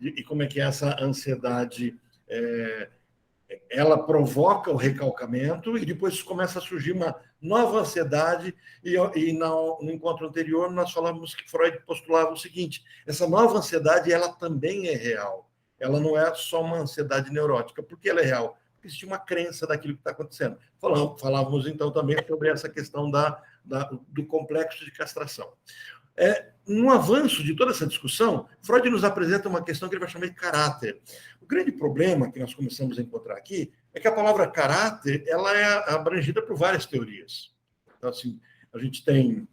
e como é que essa ansiedade ela provoca o recalcamento e depois começa a surgir uma nova ansiedade e no encontro anterior nós falamos que Freud postulava o seguinte: essa nova ansiedade ela também é real, ela não é só uma ansiedade neurótica. Por que ela é real? Porque existe uma crença daquilo que está acontecendo. Falávamos então também sobre essa questão do complexo de castração. No avanço de toda essa discussão, Freud nos apresenta uma questão que ele vai chamar de caráter. O grande problema que nós começamos a encontrar aqui é que a palavra caráter ela é abrangida por várias teorias. Então, assim, a gente tem...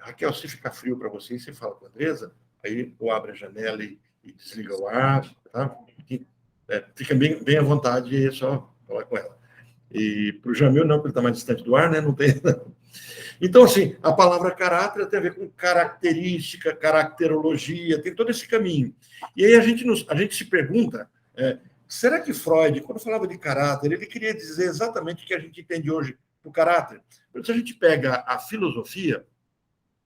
Raquel, se ficar frio para você, você fala com a Andresa, aí ou abre a janela e desliga o ar, tá? Fica bem à vontade, é só falar com ela. E para o Jamil, não, porque ele está mais distante do ar, né? Não tem... Então, assim, a palavra caráter tem a ver com característica, caracterologia, tem todo esse caminho. E aí a gente se pergunta, será que Freud, quando falava de caráter, ele queria dizer exatamente o que a gente entende hoje por caráter? Porque se a gente pega a filosofia,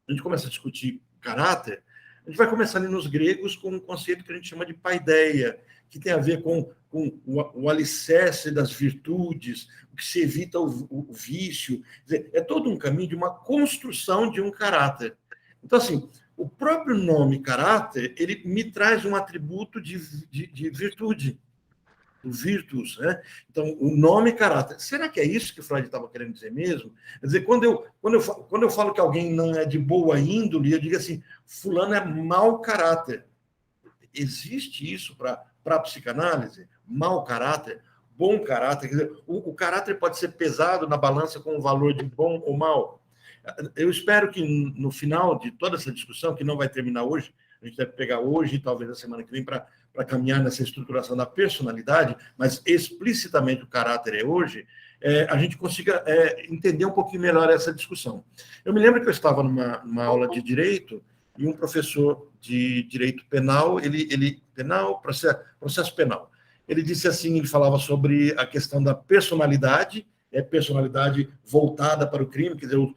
a gente começa a discutir caráter, a gente vai começar ali nos gregos com um conceito que a gente chama de paideia, que tem a ver com o alicerce das virtudes, o que se evita o vício. Quer dizer, é todo um caminho de uma construção de um caráter. Então, assim, o próprio nome caráter, ele me traz um atributo de virtude, o virtus, né? Então, o nome caráter. Será que é isso que Freud estava querendo dizer mesmo? Quer dizer, quando eu falo que alguém não é de boa índole, eu digo assim, fulano é mau caráter. Existe isso para a psicanálise? Mau caráter, bom caráter. Quer dizer, o caráter pode ser pesado na balança com o valor de bom ou mal. Eu espero que no final de toda essa discussão, que não vai terminar hoje, a gente deve pegar hoje e talvez a semana que vem para caminhar nessa estruturação da personalidade, mas explicitamente o caráter é hoje, a gente consiga entender um pouquinho melhor essa discussão. Eu me lembro que eu estava numa aula de direito e um professor de direito penal, processo penal, ele disse assim, ele falava sobre a questão da personalidade, personalidade voltada para o crime, quer dizer, o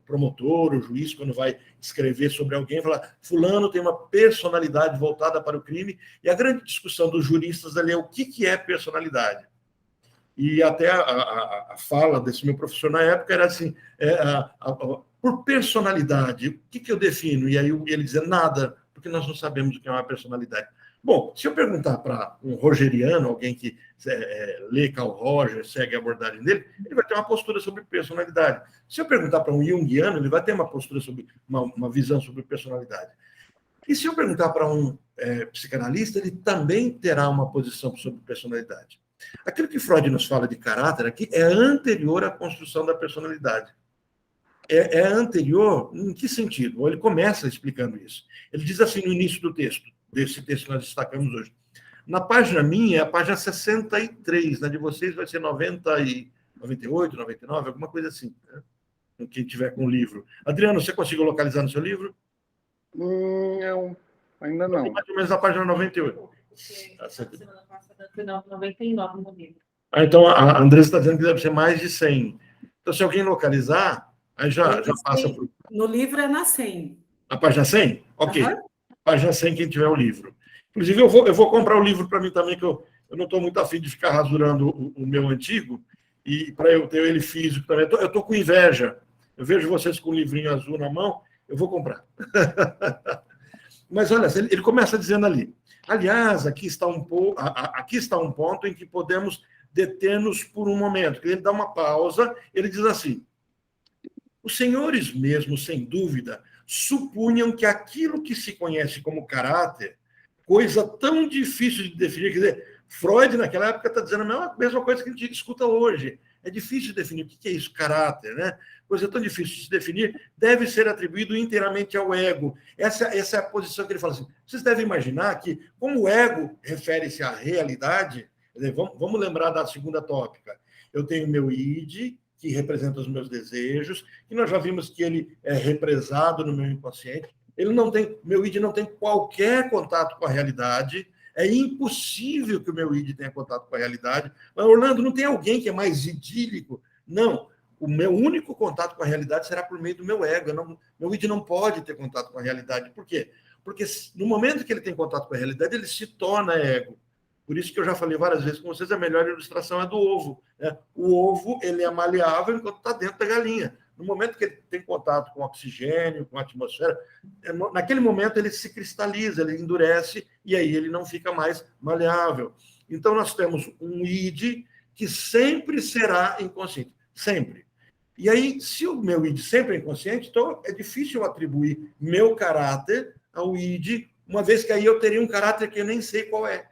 promotor, o juiz, quando vai escrever sobre alguém, fala, fulano tem uma personalidade voltada para o crime, e a grande discussão dos juristas ali é o que é personalidade. E até a fala desse meu professor na época era assim, por personalidade, o que eu defino? E aí ele dizia, nada, porque nós não sabemos o que é uma personalidade. Bom, se eu perguntar para um rogeriano, alguém que lê Carl Rogers, segue a abordagem dele, ele vai ter uma postura sobre personalidade. Se eu perguntar para um junguiano, ele vai ter uma postura sobre uma visão sobre personalidade. E se eu perguntar para um psicanalista, ele também terá uma posição sobre personalidade. Aquilo que Freud nos fala de caráter aqui é anterior à construção da personalidade. É anterior em que sentido? Ou ele começa explicando isso. Ele diz assim no início do texto, desse texto que nós destacamos hoje. Na página minha, é a página 63, na de vocês vai ser 98, 99, alguma coisa assim, né? Quem tiver com o livro. Adriano, você conseguiu localizar no seu livro? Não, ainda não. Mais ou menos na página 98. Semana passada foi 99 no livro. Então, a Andressa está dizendo que deve ser mais de 100. Então, se alguém localizar, aí já passa por... No livro é na 100. A página 100? Ok. Uhum. Página 100, quem tiver o livro. Inclusive, eu vou comprar o livro para mim também, que eu não estou muito afim de ficar rasurando o meu antigo, e para eu ter ele físico também. Eu estou com inveja. Eu vejo vocês com o livrinho azul na mão, eu vou comprar. Mas, olha, ele começa dizendo ali, aliás, aqui está um ponto em que podemos deter-nos por um momento. Ele dá uma pausa, ele diz assim, os senhores mesmo, sem dúvida, supunham que aquilo que se conhece como caráter, coisa tão difícil de definir, quer dizer, Freud naquela época está dizendo a mesma coisa que a gente escuta hoje. É difícil de definir o que é isso, caráter, né? Coisa tão difícil de se definir, deve ser atribuído inteiramente ao ego. Essa é a posição que ele fala assim. Vocês devem imaginar que, como o ego refere-se à realidade, quer dizer, vamos lembrar da segunda tópica. Eu tenho o meu id, que representa os meus desejos, que nós já vimos que ele é represado no meu inconsciente. Meu id não tem qualquer contato com a realidade. É impossível que o meu id tenha contato com a realidade. Mas, Orlando, não tem alguém que é mais idílico? Não. O meu único contato com a realidade será por meio do meu ego. Meu id não pode ter contato com a realidade. Por quê? Porque no momento que ele tem contato com a realidade, ele se torna ego. Por isso que eu já falei várias vezes com vocês, a melhor ilustração é do ovo, né? O ovo, ele é maleável enquanto está dentro da galinha. No momento que ele tem contato com oxigênio, com a atmosfera, naquele momento ele se cristaliza, ele endurece, e aí ele não fica mais maleável. Então, nós temos um id que sempre será inconsciente, sempre. E aí, se o meu id sempre é inconsciente, então é difícil eu atribuir meu caráter ao id, uma vez que aí eu teria um caráter que eu nem sei qual é.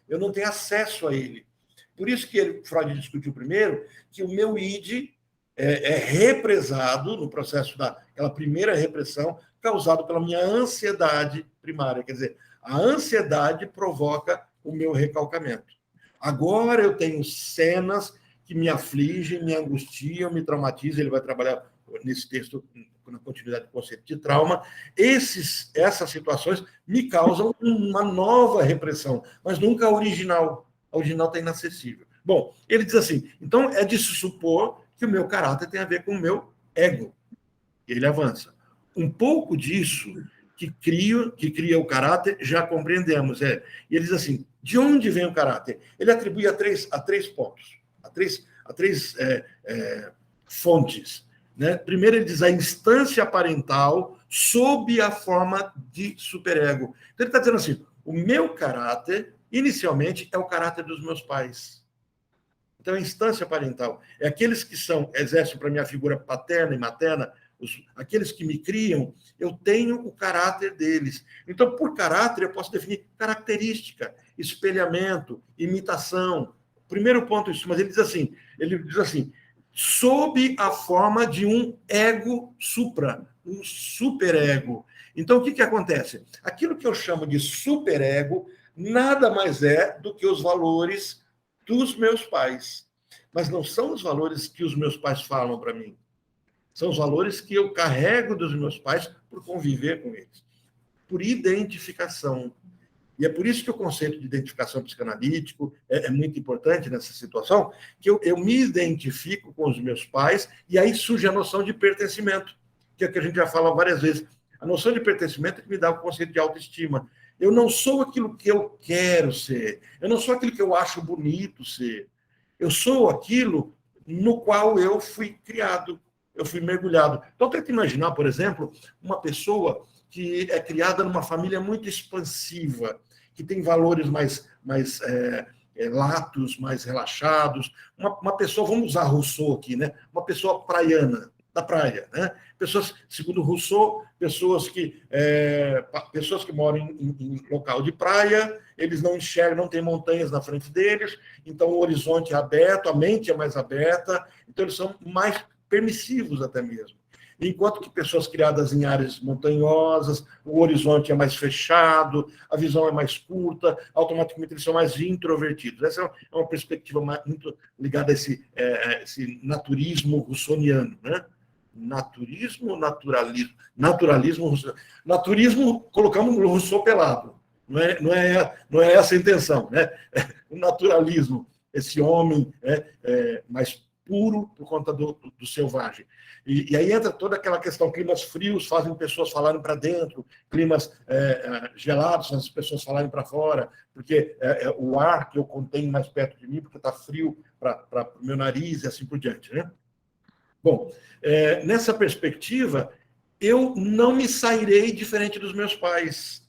Eu não tenho acesso a ele. Por isso que Freud discutiu primeiro que o meu id é represado no processo daquela primeira repressão causado pela minha ansiedade primária. Quer dizer, a ansiedade provoca o meu recalcamento. Agora eu tenho cenas que me afligem, me angustiam, me traumatizam. Ele vai trabalhar nesse texto na continuidade do conceito de trauma. Essas situações me causam uma nova repressão, mas nunca a original. A original está inacessível. Bom, ele diz assim, então é de se supor que o meu caráter tem a ver com o meu ego. Ele avança. Um pouco disso que cria o caráter, já compreendemos. E ele diz assim, de onde vem o caráter? Ele atribui a três pontos, a três fontes. Né? Primeiro, ele diz a instância parental sob a forma de superego. Então, ele está dizendo assim, o meu caráter, inicialmente, é o caráter dos meus pais. Então, a instância parental é aqueles que exercem para mim a figura paterna e materna, aqueles que me criam, eu tenho o caráter deles. Então, por caráter, eu posso definir característica, espelhamento, imitação. Primeiro ponto isso, mas ele diz assim, sob a forma de um ego supra, um superego. Então, o que acontece? Aquilo que eu chamo de superego nada mais é do que os valores dos meus pais. Mas não são os valores que os meus pais falam para mim. São os valores que eu carrego dos meus pais por conviver com eles. Por identificação. E é por isso que o conceito de identificação psicanalítico é muito importante nessa situação, que eu me identifico com os meus pais, e aí surge a noção de pertencimento, que é que a gente já fala várias vezes. A noção de pertencimento é que me dá o conceito de autoestima. Eu não sou aquilo que eu quero ser, eu não sou aquilo que eu acho bonito ser. Eu sou aquilo no qual eu fui criado, eu fui mergulhado. Então, tenta imaginar, por exemplo, uma pessoa que é criada numa família muito expansiva, que tem valores mais latos, mais relaxados. Uma pessoa, vamos usar Rousseau aqui, né? Uma pessoa praiana, da praia, né? Pessoas, segundo Rousseau, pessoas que moram em local de praia, eles não enxergam, não tem montanhas na frente deles, então o horizonte é aberto, a mente é mais aberta, então eles são mais permissivos até mesmo. Enquanto que pessoas criadas em áreas montanhosas, o horizonte é mais fechado, a visão é mais curta, automaticamente eles são mais introvertidos. Essa é uma perspectiva muito ligada a esse naturismo russoniano, né? Naturismo, naturalismo. Naturismo, colocamos no Rousseau pelado. Não é essa a intenção, né? O naturalismo, esse homem mais puro por conta do selvagem. E aí entra toda aquela questão, climas frios fazem pessoas falarem para dentro, climas gelados fazem as pessoas falarem para fora, porque o ar que eu contenho mais perto de mim, porque está frio para o meu nariz e assim por diante, né? Bom, nessa perspectiva, eu não me sairei diferente dos meus pais,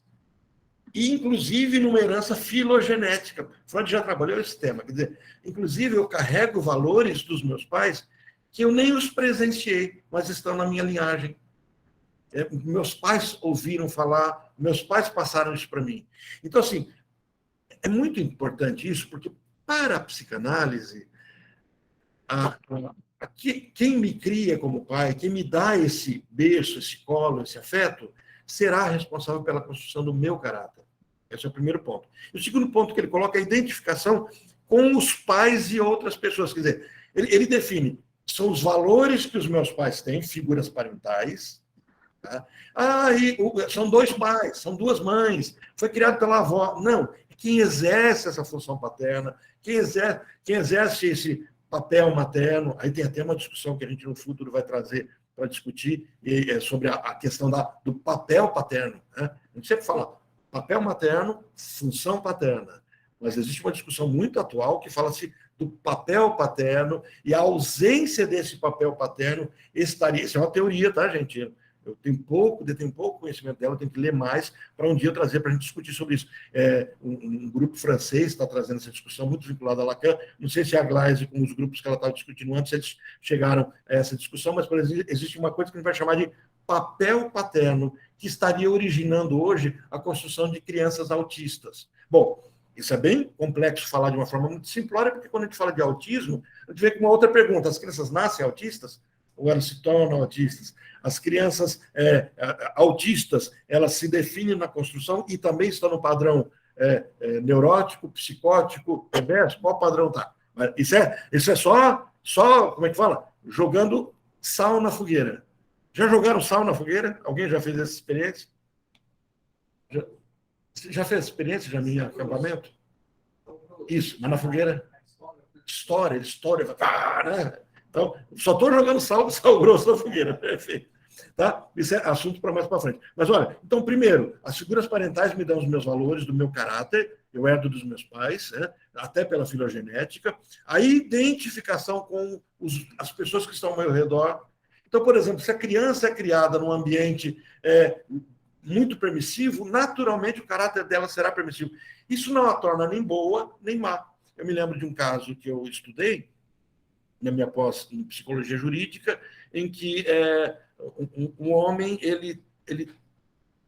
inclusive numa herança filogenética. Freud já trabalhou esse tema, quer dizer, inclusive eu carrego valores dos meus pais que eu nem os presenciei, mas estão na minha linhagem. Meus pais ouviram falar, meus pais passaram isso para mim. Então, assim, é muito importante isso, porque para a psicanálise, quem me cria como pai, quem me dá esse berço, esse colo, esse afeto, será responsável pela construção do meu caráter. Esse é o primeiro ponto. E o segundo ponto que ele coloca é a identificação com os pais e outras pessoas. Quer dizer, ele define, são os valores que os meus pais têm, figuras parentais. Tá? São dois pais, são duas mães, foi criado pela avó. Não, quem exerce essa função paterna, quem exerce esse papel materno, aí tem até uma discussão que a gente no futuro vai trazer para discutir sobre a questão do papel paterno, né? A gente sempre fala papel materno, função paterna, mas existe uma discussão muito atual que fala-se do papel paterno e a ausência desse papel paterno estaria... Isso é uma teoria, tá, gente? Eu detenho pouco conhecimento dela, eu tenho que ler mais para um dia trazer para a gente discutir sobre isso. Um grupo francês está trazendo essa discussão muito vinculada a Lacan. Não sei se a Gleisi, com os grupos que ela estava discutindo antes, eles chegaram a essa discussão, mas, por exemplo, existe uma coisa que a gente vai chamar de papel paterno, que estaria originando hoje a construção de crianças autistas. Bom, isso é bem complexo falar de uma forma muito simplória, porque quando a gente fala de autismo, a gente vem com uma outra pergunta: as crianças nascem autistas ou elas se tornam autistas? As crianças autistas, elas se definem na construção e também estão no padrão neurótico, psicótico, perverso? Qual padrão está? Isso é só, como é que fala? Jogando sal na fogueira. Já jogaram sal na fogueira? Alguém já fez essa experiência? Já fez experiência de em acampamento? Isso, mas na fogueira? História, né? Então, só estou jogando sal grosso na fogueira, perfeito. Tá? Isso é assunto para mais para frente. Mas olha, então, primeiro, as figuras parentais me dão os meus valores, do meu caráter, eu herdo dos meus pais, né? Até pela filogenética, a identificação com as pessoas que estão ao meu redor. Então, por exemplo, se a criança é criada num ambiente muito permissivo, naturalmente o caráter dela será permissivo. Isso não a torna nem boa, nem má. Eu me lembro de um caso que eu estudei na minha pós em psicologia jurídica, em que um homem ele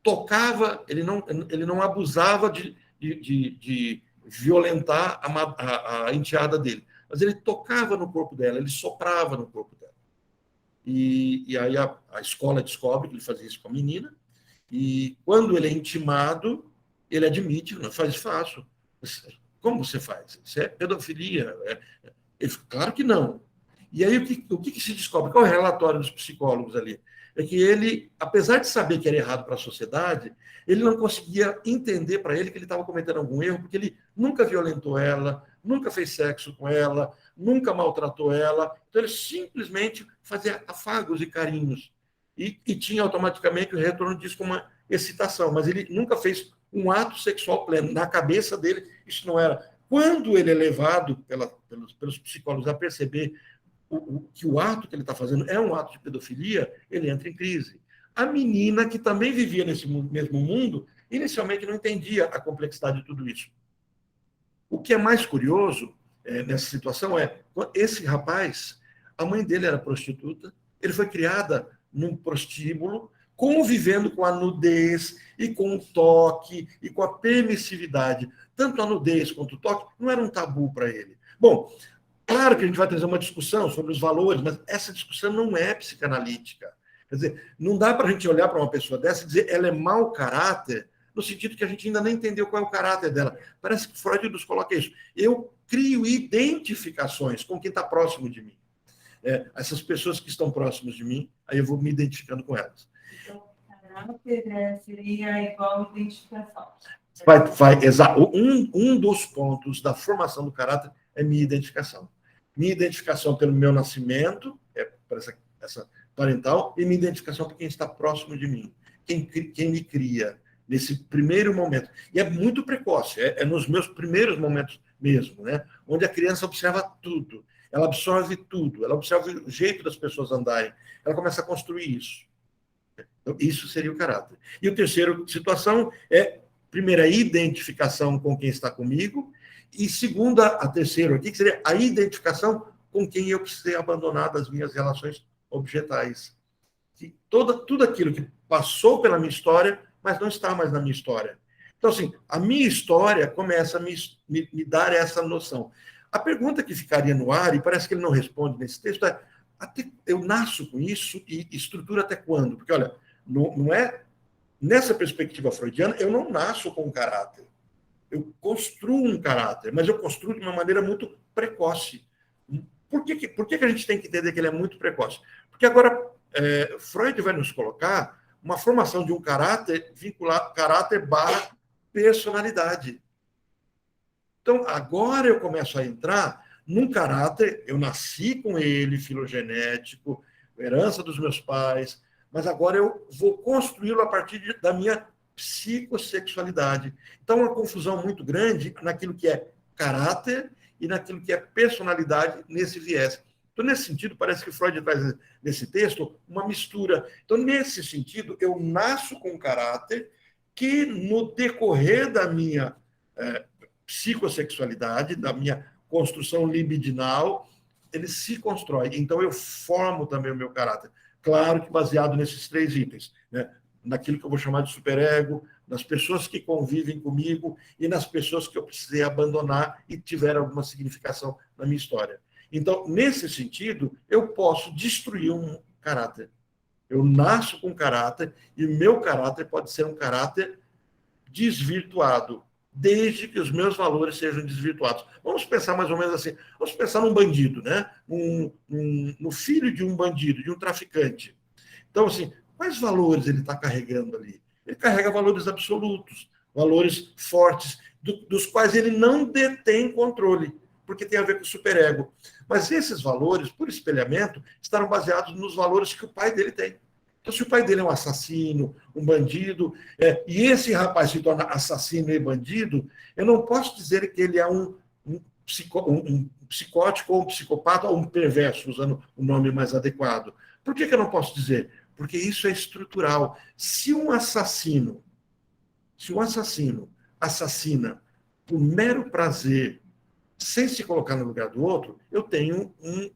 tocava, ele não abusava de violentar a enteada dele, mas ele tocava no corpo dela, ele soprava no corpo dela. E aí a escola descobre que ele fazia isso com a menina, e quando ele é intimado, ele admite: não faz fácil. Como você faz? Isso é pedofilia? Claro que não. E aí o que se descobre? Qual é o relatório dos psicólogos ali? É que ele, apesar de saber que era errado para a sociedade, ele não conseguia entender para ele que ele estava cometendo algum erro, porque ele nunca violentou ela, nunca fez sexo com ela, nunca maltratou ela. Então ele simplesmente fazia afagos e carinhos. E tinha automaticamente o retorno disso como uma excitação, mas ele nunca fez um ato sexual pleno. Na cabeça dele, isso não era. Quando ele é levado pelos psicólogos a perceber que o ato que ele está fazendo é um ato de pedofilia, ele entra em crise. A menina, que também vivia nesse mesmo mundo, inicialmente não entendia a complexidade de tudo isso. O que é mais curioso nessa situação é, esse rapaz, a mãe dele era prostituta, ele foi criada num prostíbulo, convivendo com a nudez e com o toque e com a permissividade. Tanto a nudez quanto o toque não era um tabu para ele. Bom, claro que a gente vai trazer uma discussão sobre os valores, mas essa discussão não é psicanalítica. Quer dizer, não dá para a gente olhar para uma pessoa dessa e dizer ela é mau caráter, no sentido que a gente ainda nem entendeu qual é o caráter dela. Parece que Freud nos coloca isso. Eu crio identificações com quem está próximo de mim. Essas pessoas que estão próximas de mim, aí eu vou me identificando com elas. Então, caráter seria igual identificação. Exato. Um dos pontos da formação do caráter é minha identificação. Minha identificação pelo meu nascimento, por essa parental, e minha identificação por quem está próximo de mim, quem me cria nesse primeiro momento. E é muito precoce, é nos meus primeiros momentos mesmo, né? Onde a criança observa tudo, ela absorve tudo, ela observa o jeito das pessoas andarem, ela começa a construir isso. Então, isso seria o caráter. E a terceira situação é, primeiro, a identificação com quem está comigo, e segunda, a terceira aqui, que seria a identificação com quem eu precisei abandonar das minhas relações objetais. Tudo aquilo que passou pela minha história, mas não está mais na minha história. Então, assim, a minha história começa a me dar essa noção. A pergunta que ficaria no ar, e parece que ele não responde nesse texto, é: eu nasço com isso e estrutura até quando? Porque, olha, não é... Nessa perspectiva freudiana, eu não nasço com um caráter. Eu construo um caráter, mas eu construo de uma maneira muito precoce. Por que a gente tem que entender que ele é muito precoce? Porque agora Freud vai nos colocar uma formação de um caráter vinculado caráter / personalidade. Então, agora eu começo a entrar num caráter, eu nasci com ele, filogenético, herança dos meus pais, mas agora eu vou construí-lo a partir da minha psicossexualidade. Então, uma confusão muito grande naquilo que é caráter e naquilo que é personalidade nesse viés. Então, nesse sentido, parece que Freud traz nesse texto uma mistura. Então, nesse sentido, eu nasço com um caráter que, no decorrer da minha psicossexualidade, da minha construção libidinal, ele se constrói. Então, eu formo também o meu caráter. Claro que baseado nesses 3 itens, né? Naquilo que eu vou chamar de superego, nas pessoas que convivem comigo e nas pessoas que eu precisei abandonar e tiveram alguma significação na minha história. Então, nesse sentido, eu posso destruir um caráter. Eu nasço com caráter e o meu caráter pode ser um caráter desvirtuado, desde que os meus valores sejam desvirtuados. Vamos pensar mais ou menos assim. Vamos pensar num bandido, né? No filho de um bandido, de um traficante. Então, assim, quais valores ele está carregando ali? Ele carrega valores absolutos, valores fortes, dos quais ele não detém controle, porque tem a ver com o superego. Mas esses valores, por espelhamento, estarão baseados nos valores que o pai dele tem. Então, se o pai dele é um assassino, um bandido, e esse rapaz se torna assassino e bandido, eu não posso dizer que ele é um psicótico ou um psicopata ou um perverso, usando o nome mais adequado. Por que eu não posso dizer? Porque isso é estrutural. Se um assassino assassina por mero prazer, sem se colocar no lugar do outro, eu tenho um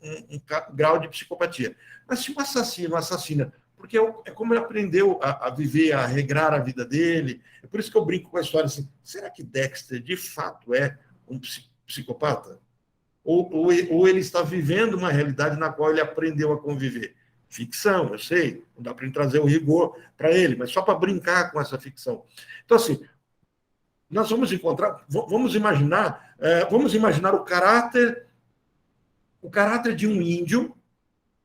grau de psicopatia. Mas se um assassino assassina, porque é como ele aprendeu a viver, a regrar a vida dele, é por isso que eu brinco com a história assim, será que Dexter de fato é um psicopata? Ou ele está vivendo uma realidade na qual ele aprendeu a conviver? Ficção, eu sei, não dá para trazer o rigor para ele, mas só para brincar com essa ficção. Então, assim, nós vamos imaginar o caráter de um índio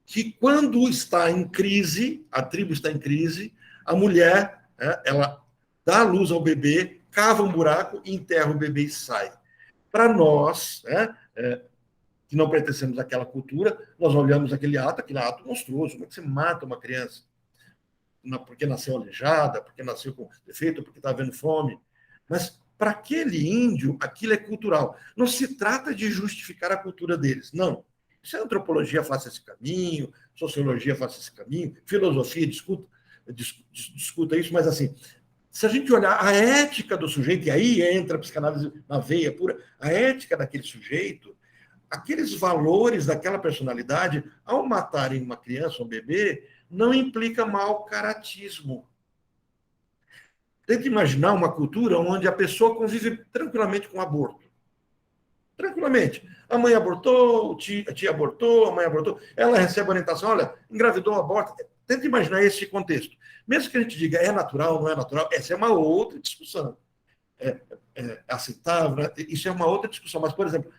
que, quando está em crise, a tribo está em crise, a mulher, ela dá a luz ao bebê, cava um buraco, enterra o bebê e sai. Para nós, que não pertencemos àquela cultura, nós olhamos aquele ato monstruoso. Como é que você mata uma criança? Porque nasceu aleijada, porque nasceu com defeito, porque está havendo fome. Mas, para aquele índio, aquilo é cultural. Não se trata de justificar a cultura deles, não. Se a antropologia faça esse caminho, sociologia faça esse caminho, filosofia discuta isso, mas, assim, se a gente olhar a ética do sujeito, e aí entra a psicanálise na veia pura, a ética daquele sujeito, aqueles valores daquela personalidade, ao matarem uma criança, um bebê, não implica mau caratismo. Tenta imaginar uma cultura onde a pessoa convive tranquilamente com o aborto. Tranquilamente. A mãe abortou, a tia abortou, a mãe abortou, ela recebe orientação, olha, engravidou, aborta. Tenta imaginar esse contexto. Mesmo que a gente diga é natural, não é natural, essa é uma outra discussão. É aceitável, né? Isso é uma outra discussão. Mas, por exemplo,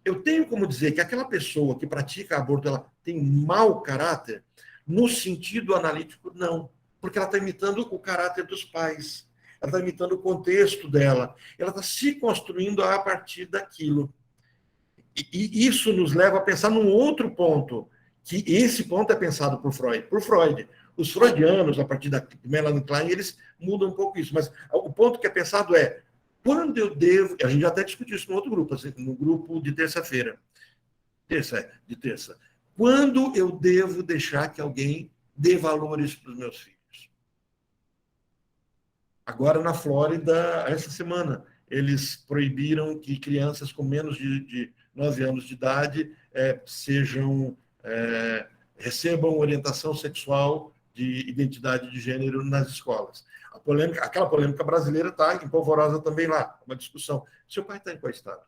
eu tenho como dizer que aquela pessoa que pratica aborto, ela tem mau caráter? No sentido analítico, não. Porque ela está imitando o caráter dos pais. Ela está imitando o contexto dela. Ela está se construindo a partir daquilo. E isso nos leva a pensar num outro ponto, que esse ponto é pensado por Freud. Por Freud. Os freudianos, a partir da Melanie Klein, eles mudam um pouco isso. Mas o ponto que é pensado é quando eu devo... A gente já até discutiu isso no outro grupo, assim, no grupo de terça-feira. De terça. Quando eu devo deixar que alguém dê valores para os meus filhos? Agora, na Flórida, essa semana, eles proibiram que crianças com menos de 9 anos de idade recebam orientação sexual de identidade de gênero nas escolas. Aquela polêmica brasileira está em polvorosa também lá, uma discussão. Seu pai está em qual estado?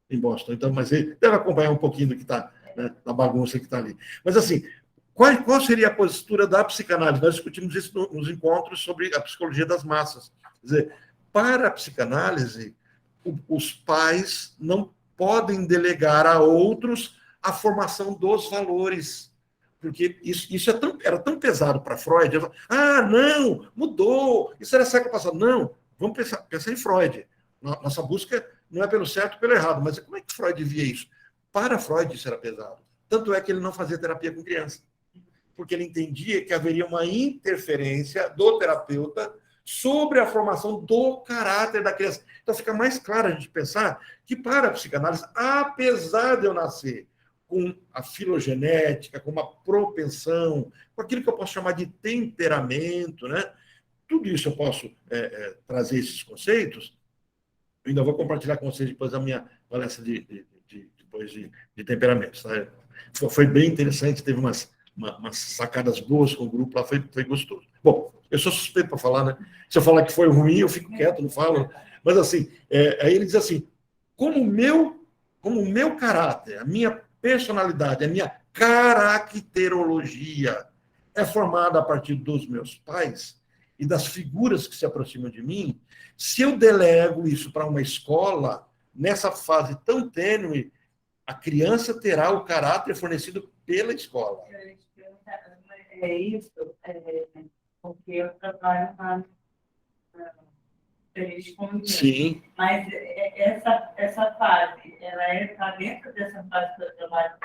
Em Boston. Então, mas ele deve acompanhar um pouquinho do que está, né, na bagunça que está ali. Mas, assim, qual seria a postura da psicanálise? Nós discutimos isso nos encontros sobre a psicologia das massas. Quer dizer, para a psicanálise, os pais não podem delegar a outros a formação dos valores. Porque isso era tão pesado para Freud. Não, mudou, isso era século passado. Não, vamos pensar em Freud. Nossa busca não é pelo certo ou pelo errado, mas como é que Freud via isso? Para Freud isso era pesado. Tanto é que ele não fazia terapia com criança, porque ele entendia que haveria uma interferência do terapeuta sobre a formação do caráter da criança. Então fica mais claro a gente pensar que para a psicanálise, apesar de eu nascer com a filogenética, com uma propensão, com aquilo que eu posso chamar de temperamento, né? Tudo isso eu posso trazer esses conceitos. Eu ainda vou compartilhar com vocês depois a minha palestra depois de temperamentos. Tá? Foi bem interessante, teve umas sacadas boas com o grupo lá, foi gostoso. Bom, eu sou suspeito para falar, né? Se eu falar que foi ruim, eu fico quieto, não falo. Mas assim, aí ele diz assim, como o meu caráter, a minha personalidade, a minha caracterologia é formada a partir dos meus pais e das figuras que se aproximam de mim, se eu delego isso para uma escola, nessa fase tão tênue, a criança terá o caráter fornecido pela escola. É isso, porque eu trabalho na com Sim. Mas essa fase, ela está dentro dessa fase que eu trabalho,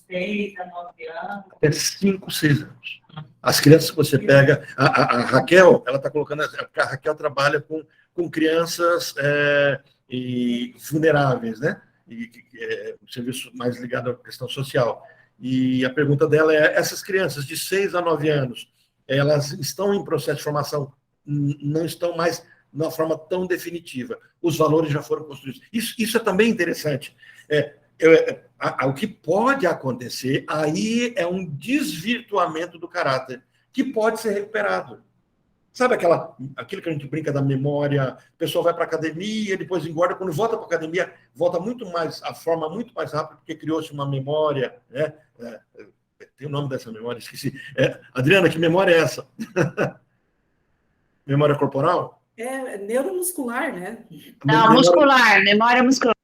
6 a 9 anos? Até 5, 6 anos. As crianças que você pega... A Raquel, ela está colocando... A Raquel trabalha com crianças vulneráveis, né? Um serviço mais ligado à questão social. E a pergunta dela é, essas crianças de 6 a 9 anos, elas estão em processo de formação, não estão mais de uma forma tão definitiva. Os valores já foram construídos. Isso é também interessante. O que pode acontecer aí é um desvirtuamento do caráter, que pode ser recuperado. Sabe aquilo que a gente brinca da memória? O pessoal vai para a academia, depois engorda, quando volta para a academia, volta muito mais, a forma muito mais rápida, porque criou-se uma memória, né? Tem o nome dessa memória, esqueci. Adriana, que memória é essa? Memória corporal? Neuromuscular, né? Não, muscular, memória muscular.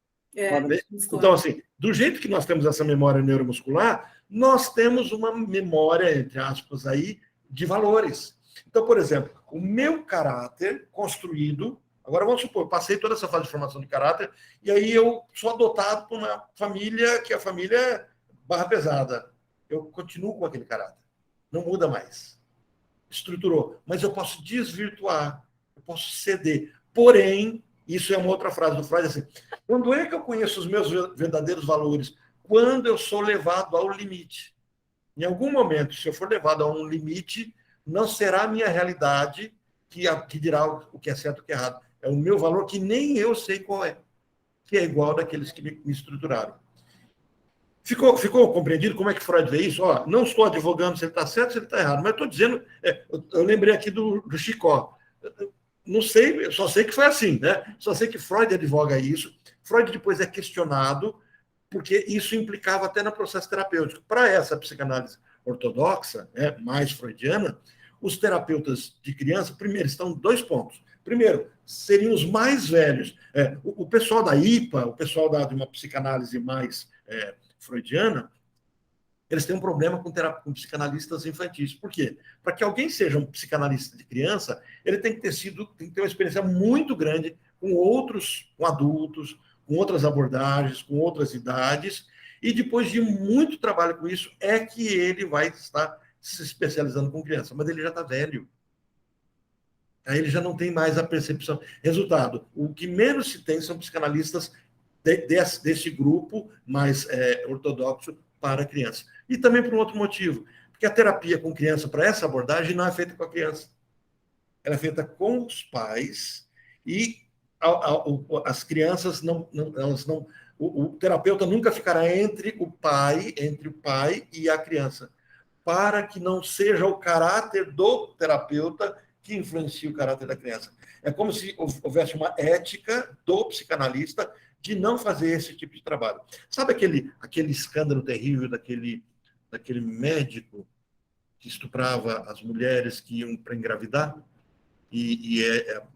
Muscular. Então, assim, do jeito que nós temos essa memória neuromuscular, nós temos uma memória, entre aspas, aí, de valores. Então, por exemplo, o meu caráter construído... Agora, vamos supor, eu passei toda essa fase de formação de caráter e aí eu sou adotado por uma família que a família é barra pesada. Eu continuo com aquele caráter. Não muda mais. Estruturou. Mas eu posso desvirtuar. Eu posso ceder. Porém, isso é uma outra frase do Freud, assim, quando é que eu conheço os meus verdadeiros valores? Quando eu sou levado ao limite. Em algum momento, se eu for levado a um limite, não será a minha realidade que dirá o que é certo e o que é errado. É o meu valor que nem eu sei qual é, que é igual daqueles que me estruturaram. Ficou compreendido como é que Freud vê isso? Não estou advogando se ele está certo ou se ele está errado, mas estou dizendo... eu lembrei aqui do Chicó. Não sei, eu só sei que foi assim, né? Só sei que Freud advoga isso. Freud depois é questionado, porque isso implicava até no processo terapêutico. Para essa psicanálise ortodoxa, mais freudiana, os terapeutas de criança, primeiro, estão 2 pontos. Primeiro, seriam os mais velhos. O pessoal da IPA, o pessoal de uma psicanálise mais freudiana, eles têm um problema com psicanalistas infantis. Por quê? Para que alguém seja um psicanalista de criança, ele tem que ter uma experiência muito grande com adultos, com outras abordagens, com outras idades, e depois de muito trabalho com isso, é que ele vai estar se especializando com criança. Mas ele já está velho. Aí ele já não tem mais a percepção. Resultado, o que menos se tem são psicanalistas desse grupo mais ortodoxo para criança. E também por um outro motivo, porque a terapia com criança, para essa abordagem, não é feita com a criança. Ela é feita com os pais e as crianças o terapeuta nunca ficará entre o pai e a criança, para que não seja o caráter do terapeuta que influencia o caráter da criança. É como se houvesse uma ética do psicanalista de não fazer esse tipo de trabalho. Sabe aquele escândalo terrível daquele médico que estuprava as mulheres que iam para engravidar?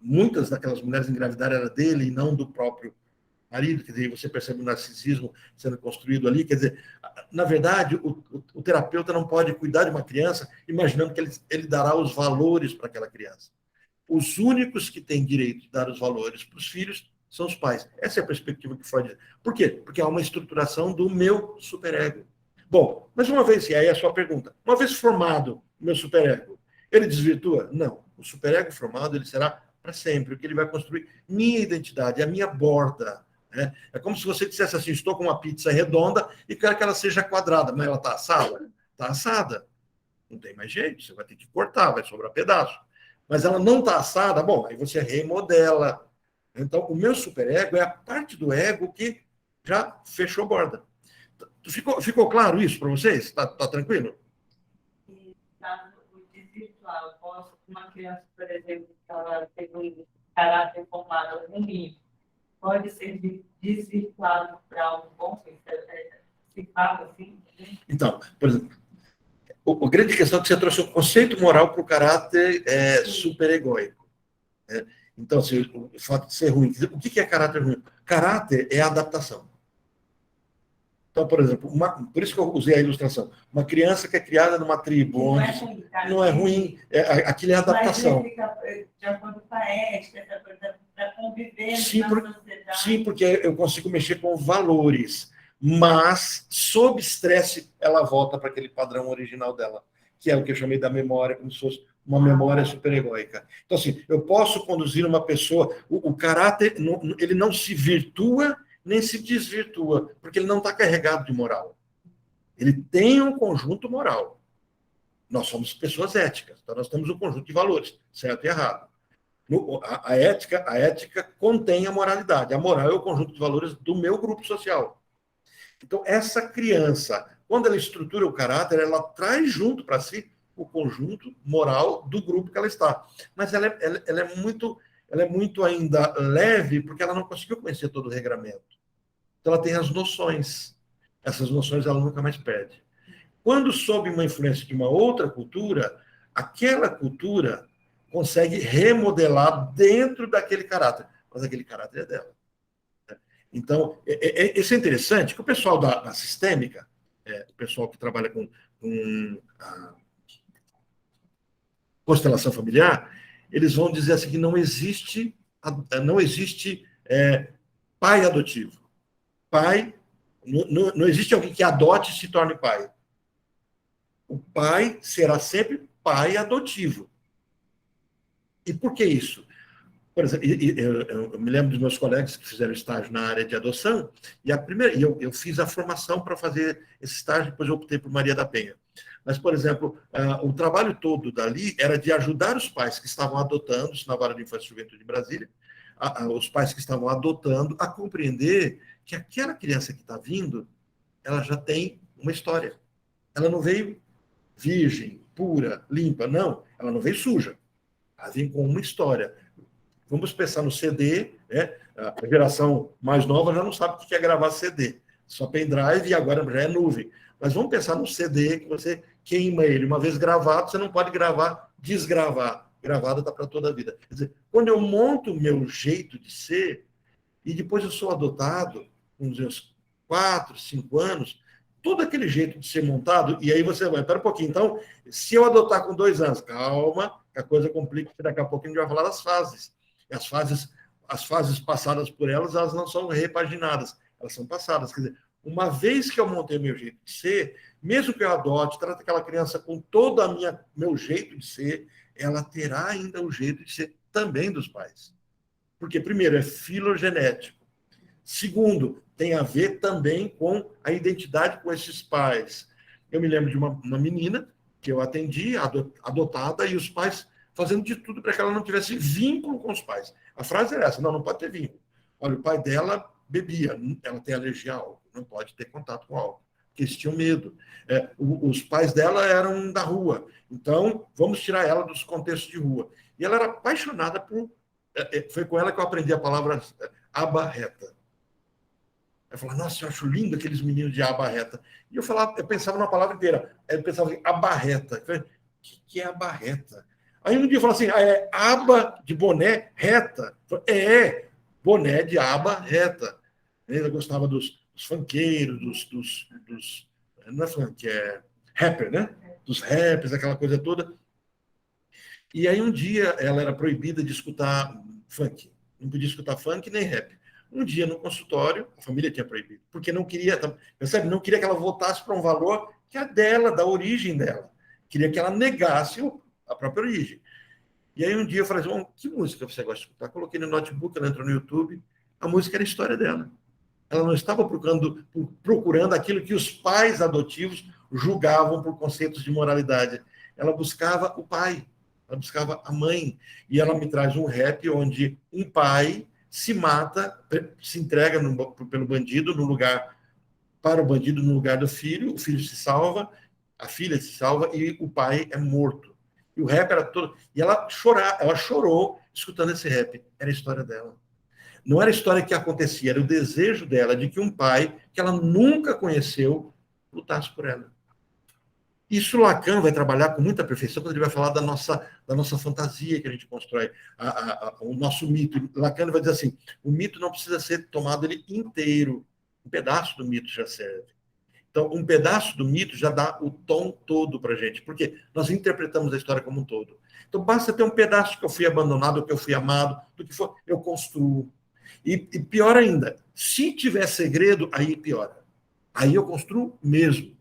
Muitas daquelas mulheres engravidaram era dele e não do próprio marido. Quer dizer, você percebe o narcisismo sendo construído ali. Quer dizer, na verdade, o terapeuta não pode cuidar de uma criança imaginando que ele dará os valores para aquela criança. Os únicos que têm direito de dar os valores para os filhos são os pais. Essa é a perspectiva que Freud diz. Por quê? Porque há uma estruturação do meu superego. Bom, mas uma vez, e aí é a sua pergunta, uma vez formado o meu superego, ele desvirtua? Não. O superego formado, ele será para sempre, porque ele vai construir minha identidade, a minha borda. Né? É como se você dissesse assim, estou com uma pizza redonda e quero que ela seja quadrada, mas ela está assada? Está assada. Não tem mais jeito, você vai ter que cortar, vai sobrar pedaço. Mas ela não está assada, bom, aí você remodela. Então, o meu superego é a parte do ego que já fechou borda. Ficou claro isso para vocês? Está tranquilo? E caso o desvirtuar, eu posso, uma criança, por exemplo, que ela teve um caráter formado ruim, pode ser desvirtuado para algo bom, se fala assim? Então, por exemplo, a grande questão é que você trouxe um conceito moral para o caráter superegóico. Né? Então, assim, o fato de ser ruim. O que é caráter ruim? Caráter é adaptação. Então, por exemplo, por isso que eu usei a ilustração. Uma criança que é criada numa tribo, onde não é ruim, aquilo é adaptação. Mas ele fica de acordo com a ética, para conviver Sim, na sociedade. Sim, porque eu consigo mexer com valores, mas, sob estresse, ela volta para aquele padrão original dela, que é o que eu chamei da memória, como se fosse uma memória superegóica. Então, assim, eu posso conduzir uma pessoa, o caráter, ele não se virtua, nem se desvirtua, porque ele não está carregado de moral. Ele tem um conjunto moral. Nós somos pessoas éticas, então nós temos um conjunto de valores, certo e errado. A ética contém a moralidade. A moral é o conjunto de valores do meu grupo social. Então, essa criança, quando ela estrutura o caráter, ela traz junto para si o conjunto moral do grupo que ela está. Mas ela é muito ainda leve, porque ela não conseguiu conhecer todo o regramento. Então, ela tem as noções. Essas noções ela nunca mais perde. Quando sob uma influência de uma outra cultura, aquela cultura consegue remodelar dentro daquele caráter. Mas aquele caráter é dela. Então, isso é interessante, que o pessoal da sistêmica, o pessoal que trabalha com a constelação familiar, eles vão dizer assim que não existe pai adotivo. Pai, não existe alguém que adote e se torne pai. O pai será sempre pai adotivo. E por que isso? Por exemplo, eu me lembro dos meus colegas que fizeram estágio na área de adoção, e eu fiz a formação para fazer esse estágio, depois eu optei por Maria da Penha. Mas, por exemplo, o trabalho todo dali era de ajudar os pais que estavam adotando, isso na Vara de Infância e Juventude de Brasília, os pais que estavam adotando, a compreender que aquela criança que está vindo, ela já tem uma história. Ela não veio virgem, pura, limpa, não. Ela não veio suja. Ela vem com uma história. Vamos pensar no CD, né? A geração mais nova já não sabe o que é gravar CD. Só pendrive e agora já é nuvem. Mas vamos pensar no CD que você queima ele. Uma vez gravado, você não pode gravar, desgravar. Gravado está para toda a vida. Quer dizer, quando eu monto o meu jeito de ser, e depois eu sou adotado, com os meus 4, 5 anos, todo aquele jeito de ser montado, e aí você vai, espera um pouquinho, então, se eu adotar com 2 anos, calma, que a coisa complica, que daqui a pouquinho a gente vai falar das fases. As fases passadas por elas não são repaginadas, elas são passadas. Quer dizer, uma vez que eu montei o meu jeito de ser, mesmo que eu adote, trate aquela criança com todo o meu jeito de ser, ela terá ainda o jeito de ser também dos pais. Porque, primeiro, é filogenético. Segundo, tem a ver também com a identidade com esses pais. Eu me lembro de uma menina que eu atendi, adotada, e os pais fazendo de tudo para que ela não tivesse vínculo com os pais. A frase era essa: não pode ter vínculo. Olha, o pai dela bebia, ela tem alergia a álcool, não pode ter contato com álcool, porque eles tinham medo. Os pais dela eram da rua, então vamos tirar ela dos contextos de rua. E ela era apaixonada por... Foi com ela que eu aprendi a palavra aba reta. Eu falava, nossa, eu acho lindo aqueles meninos de aba reta. E eu pensava na palavra inteira. Eu pensava assim, abarreta. O que é abarreta? Aí um dia eu falei assim, aba de boné reta. Boné de aba reta. Eu gostava dos funkeiros, dos não é funk, é rapper, né? Dos rappers, aquela coisa toda. E aí um dia ela era proibida de escutar funk. Não podia escutar funk nem rap. Um dia, no consultório, a família tinha proibido, porque não queria, percebe? Não queria que ela voltasse para um valor que é dela, da origem dela. Queria que ela negasse a própria origem. E aí um dia eu falei assim, que música você gosta de escutar? Coloquei no notebook, ela entrou no YouTube, a música era a história dela. Ela não estava procurando aquilo que os pais adotivos julgavam por conceitos de moralidade. Ela buscava o pai, ela buscava a mãe. E ela me traz um rap onde um pai se mata, se entrega pelo bandido para o bandido no lugar do filho, o filho se salva, a filha se salva e o pai é morto. E o rap era todo... E ela chorou escutando esse rap. Era a história dela. Não era a história que acontecia, era o desejo dela de que um pai, que ela nunca conheceu, lutasse por ela. Isso Lacan vai trabalhar com muita perfeição quando ele vai falar da nossa fantasia que a gente constrói, o nosso mito. Lacan vai dizer assim, o mito não precisa ser tomado ele inteiro, um pedaço do mito já serve. Então, um pedaço do mito já dá o tom todo para a gente, porque nós interpretamos a história como um todo. Então, basta ter um pedaço que eu fui abandonado, que eu fui amado, do que for, eu construo. E pior ainda, se tiver segredo, aí piora. Aí eu construo mesmo.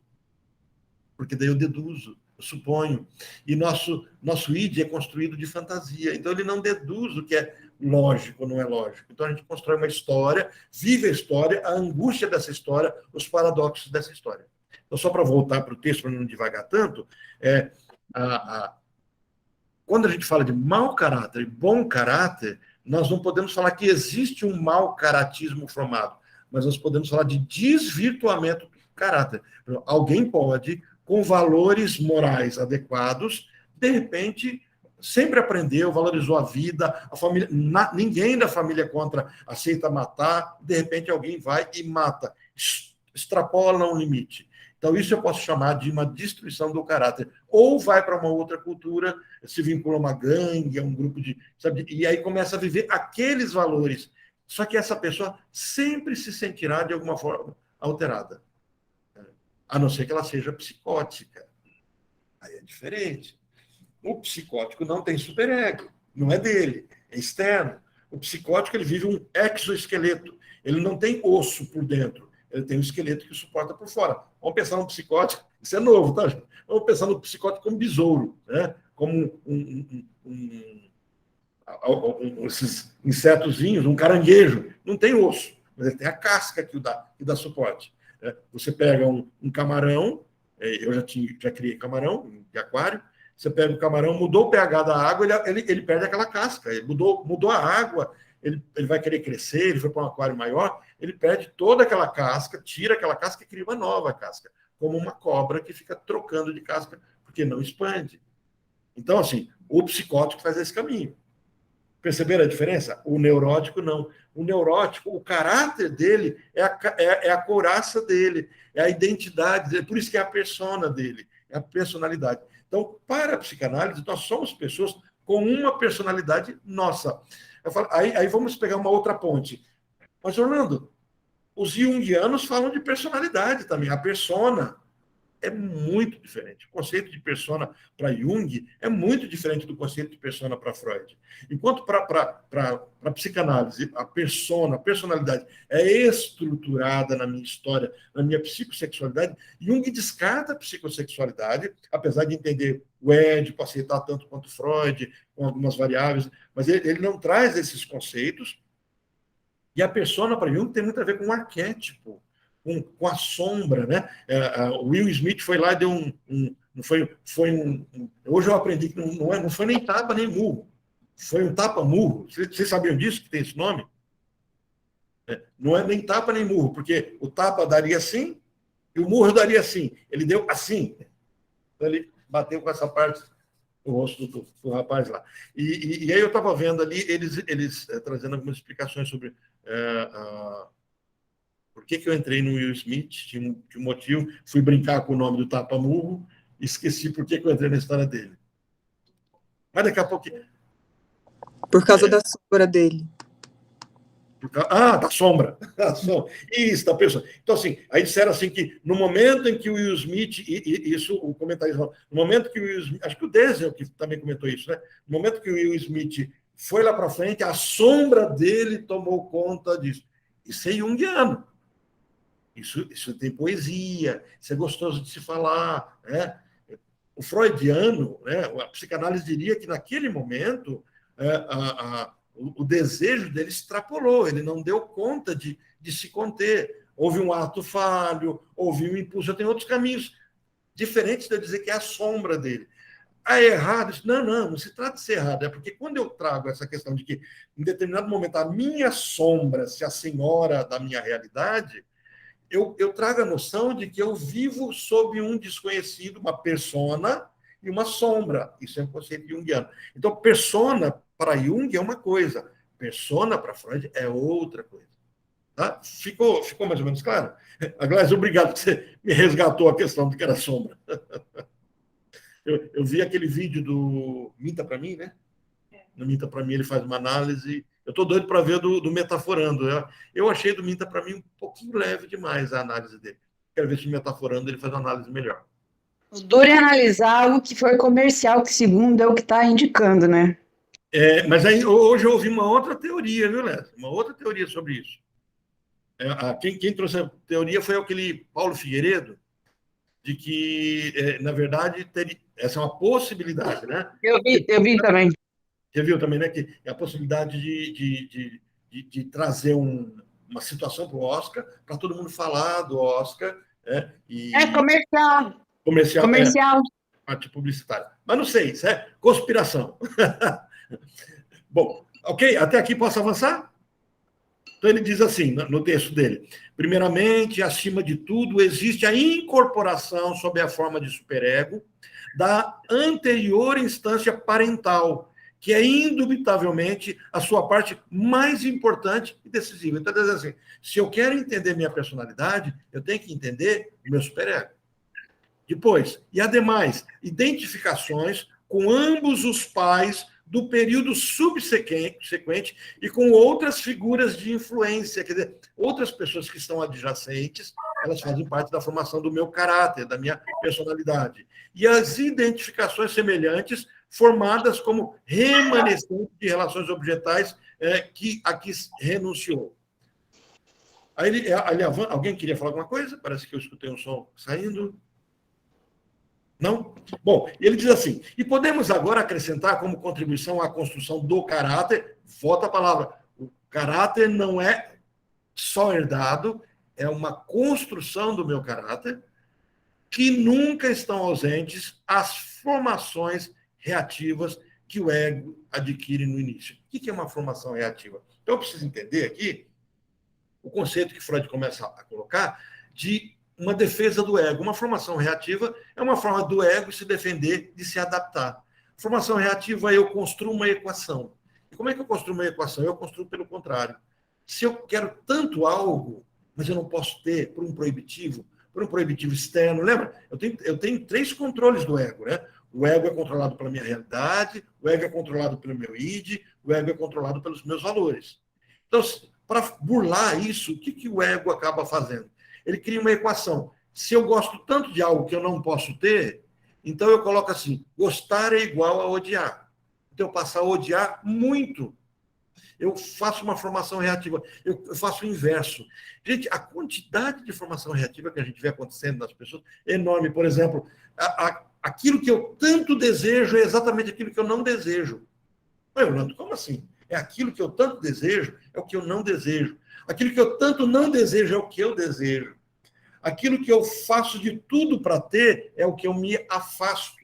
Porque daí eu deduzo, eu suponho. E nosso id é construído de fantasia. Então, ele não deduz o que é lógico ou não é lógico. Então, a gente constrói uma história, vive a história, a angústia dessa história, os paradoxos dessa história. Então, só para voltar para o texto, para não devagar tanto, quando a gente fala de mau caráter e bom caráter, nós não podemos falar que existe um mau caratismo formado, mas nós podemos falar de desvirtuamento do caráter. Alguém pode, com valores morais adequados, de repente, sempre aprendeu, valorizou a vida, a família, ninguém da família contra aceita matar, de repente alguém vai e mata, extrapola um limite. Então, isso eu posso chamar de uma destruição do caráter. Ou vai para uma outra cultura, se vincula a uma gangue, a um grupo de... Sabe, e aí começa a viver aqueles valores. Só que essa pessoa sempre se sentirá, de alguma forma, alterada. A não ser que ela seja psicótica. Aí é diferente. O psicótico não tem superego. Não é dele, é externo. O psicótico ele vive um exoesqueleto. Ele não tem osso por dentro. Ele tem um esqueleto que suporta por fora. Vamos pensar no psicótico, isso é novo, tá? Vamos pensar no psicótico como besouro, né? Como esses insetozinhos, um caranguejo. Não tem osso, mas ele tem a casca que dá suporte. Você pega um camarão, eu já criei camarão de aquário, você pega o camarão, mudou o pH da água, ele perde aquela casca, ele mudou a água, ele vai querer crescer, ele foi para um aquário maior, ele perde toda aquela casca, tira aquela casca e cria uma nova casca, como uma cobra que fica trocando de casca, porque não expande. Então, assim, o psicótico faz esse caminho. Perceberam a diferença? O neurótico, não. O neurótico, o caráter dele é a couraça dele, é a identidade dele, por isso que é a persona dele, é a personalidade. Então, para a psicanálise, nós somos pessoas com uma personalidade nossa. Aí vamos pegar uma outra ponte. Mas, Orlando, os junguianos falam de personalidade também. A persona é muito diferente. O conceito de persona para Jung é muito diferente do conceito de persona para Freud. Enquanto para a psicanálise, a personalidade é estruturada na minha história, na minha psicossexualidade, Jung descarta a psicossexualidade, apesar de entender o Édipo, aceitar tanto quanto Freud, com algumas variáveis, mas ele não traz esses conceitos. E a persona para Jung tem muito a ver com um arquétipo, com a sombra, né? O Will Smith foi lá e deu hoje eu aprendi que não foi nem tapa nem murro, foi um tapa-murro. Vocês sabiam disso, que tem esse nome? Não é nem tapa nem murro, porque o tapa daria assim e o murro daria assim. Ele deu assim. Então ele bateu com essa parte do rosto do rapaz lá. E aí eu estava vendo ali eles trazendo algumas explicações sobre por que eu entrei no Will Smith, tinha um motivo, fui brincar com o nome do tapa-murro, esqueci por que eu entrei na história dele. Mas daqui a pouco... Por causa da sombra dele. Da sombra. Isso, da pessoa. Então, assim, aí disseram assim que no momento em que o Will Smith, isso o comentarista falou, no momento que o Will Smith, acho que o Denzel que também comentou isso, né? No momento que o Will Smith foi lá para frente, a sombra dele tomou conta disso. Isso é junguiano. Isso tem poesia, isso é gostoso de se falar, né? O freudiano, né, a psicanálise diria que naquele momento o desejo dele extrapolou, ele não deu conta de se conter. Houve um ato falho, houve um impulso. Tem outros caminhos diferentes de eu dizer que é a sombra dele. Ah, é errado? Não se trata de ser errado. É porque quando eu trago essa questão de que, em determinado momento, a minha sombra se assenhora da minha realidade, eu trago a noção de que eu vivo sob um desconhecido, uma persona e uma sombra. Isso é um conceito junguiano. Então, persona para Jung é uma coisa, persona para Freud é outra coisa. Tá? Ficou mais ou menos claro? Aliás, obrigado que você me resgatou a questão do que era sombra. Eu vi aquele vídeo do Minta para mim, né? No Minta para mim ele faz uma análise. Eu estou doido para ver do Metaforando. Eu achei do Minta para mim um pouquinho leve demais a análise dele. Quero ver se o Metaforando ele faz uma análise melhor. O duro é analisar algo que foi comercial, que segundo é o que está indicando, né? Mas aí, hoje eu ouvi uma outra teoria, viu, Léo? Uma outra teoria sobre isso. Quem trouxe a teoria foi aquele Paulo Figueiredo, de que, na verdade, essa é uma possibilidade, né? Eu vi também. Você viu também, né? Que é a possibilidade de trazer uma situação para o Oscar, para todo mundo falar do Oscar. Comercial. Comercial. Parte publicitária. Mas não sei, isso é conspiração. Bom, ok? Até aqui posso avançar? Então ele diz assim, no texto dele: primeiramente, acima de tudo, existe a incorporação sob a forma de superego da anterior instância parental, que é indubitavelmente a sua parte mais importante e decisiva. Então, ele diz assim, se eu quero entender minha personalidade, eu tenho que entender o meu superego. Depois, e ademais, identificações com ambos os pais do período subsequente e com outras figuras de influência, quer dizer, outras pessoas que estão adjacentes, elas fazem parte da formação do meu caráter, da minha personalidade. E as identificações semelhantes, formadas como remanescente de relações objetais que aqui renunciou. Aí alguém queria falar alguma coisa? Parece que eu escutei um som saindo. Não? Bom, ele diz assim, e podemos agora acrescentar como contribuição à construção do caráter, volta a palavra, o caráter não é só herdado, é uma construção do meu caráter, que nunca estão ausentes as formações reativas que o ego adquire no início. O que é uma formação reativa? Então, eu preciso entender aqui o conceito que Freud começa a colocar de uma defesa do ego. Uma formação reativa é uma forma do ego se defender, de se adaptar. Formação reativa, eu construo uma equação. E como é que eu construo uma equação? Eu construo pelo contrário. Se eu quero tanto algo, mas eu não posso ter por um proibitivo externo, lembra? Eu tenho 3 controles do ego, né? O ego é controlado pela minha realidade, o ego é controlado pelo meu id, o ego é controlado pelos meus valores. Então, para burlar isso, o que o ego acaba fazendo? Ele cria uma equação. Se eu gosto tanto de algo que eu não posso ter, então eu coloco assim, gostar é igual a odiar. Então eu passo a odiar muito. Eu faço uma formação reativa, eu faço o inverso. Gente, a quantidade de formação reativa que a gente vê acontecendo nas pessoas é enorme. Por exemplo, aquilo que eu tanto desejo é exatamente aquilo que eu não desejo. Mas, Orlando, como assim? É aquilo que eu tanto desejo, é o que eu não desejo. Aquilo que eu tanto não desejo é o que eu desejo. Aquilo que eu faço de tudo para ter é o que eu me afasto.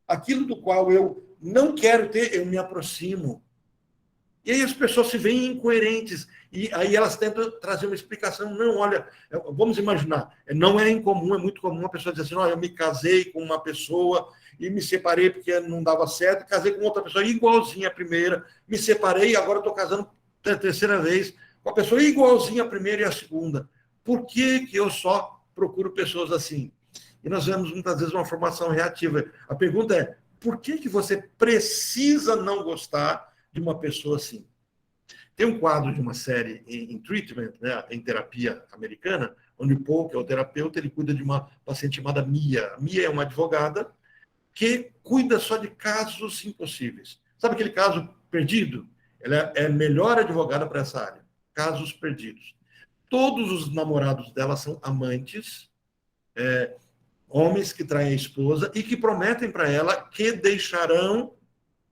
Aquilo do qual eu não quero ter, eu me aproximo. E aí as pessoas se veem incoerentes. E aí elas tentam trazer uma explicação. Não, olha, vamos imaginar, não é incomum, é muito comum a pessoa dizer assim, olha, eu me casei com uma pessoa e me separei porque não dava certo, casei com outra pessoa igualzinha à primeira, me separei e agora estou casando pela 3ª vez com a pessoa igualzinha à primeira e à segunda. Por que eu só procuro pessoas assim? E nós vemos muitas vezes uma formação reativa. A pergunta é, por que você precisa não gostar de uma pessoa assim? Tem um quadro de uma série em treatment, né, em terapia americana, onde o Paul, que é o terapeuta, ele cuida de uma paciente chamada Mia. A Mia é uma advogada que cuida só de casos impossíveis. Sabe aquele caso perdido? Ela é a melhor advogada para essa área. Casos perdidos. todos os namorados dela são amantes, homens que traem a esposa e que prometem para ela que deixarão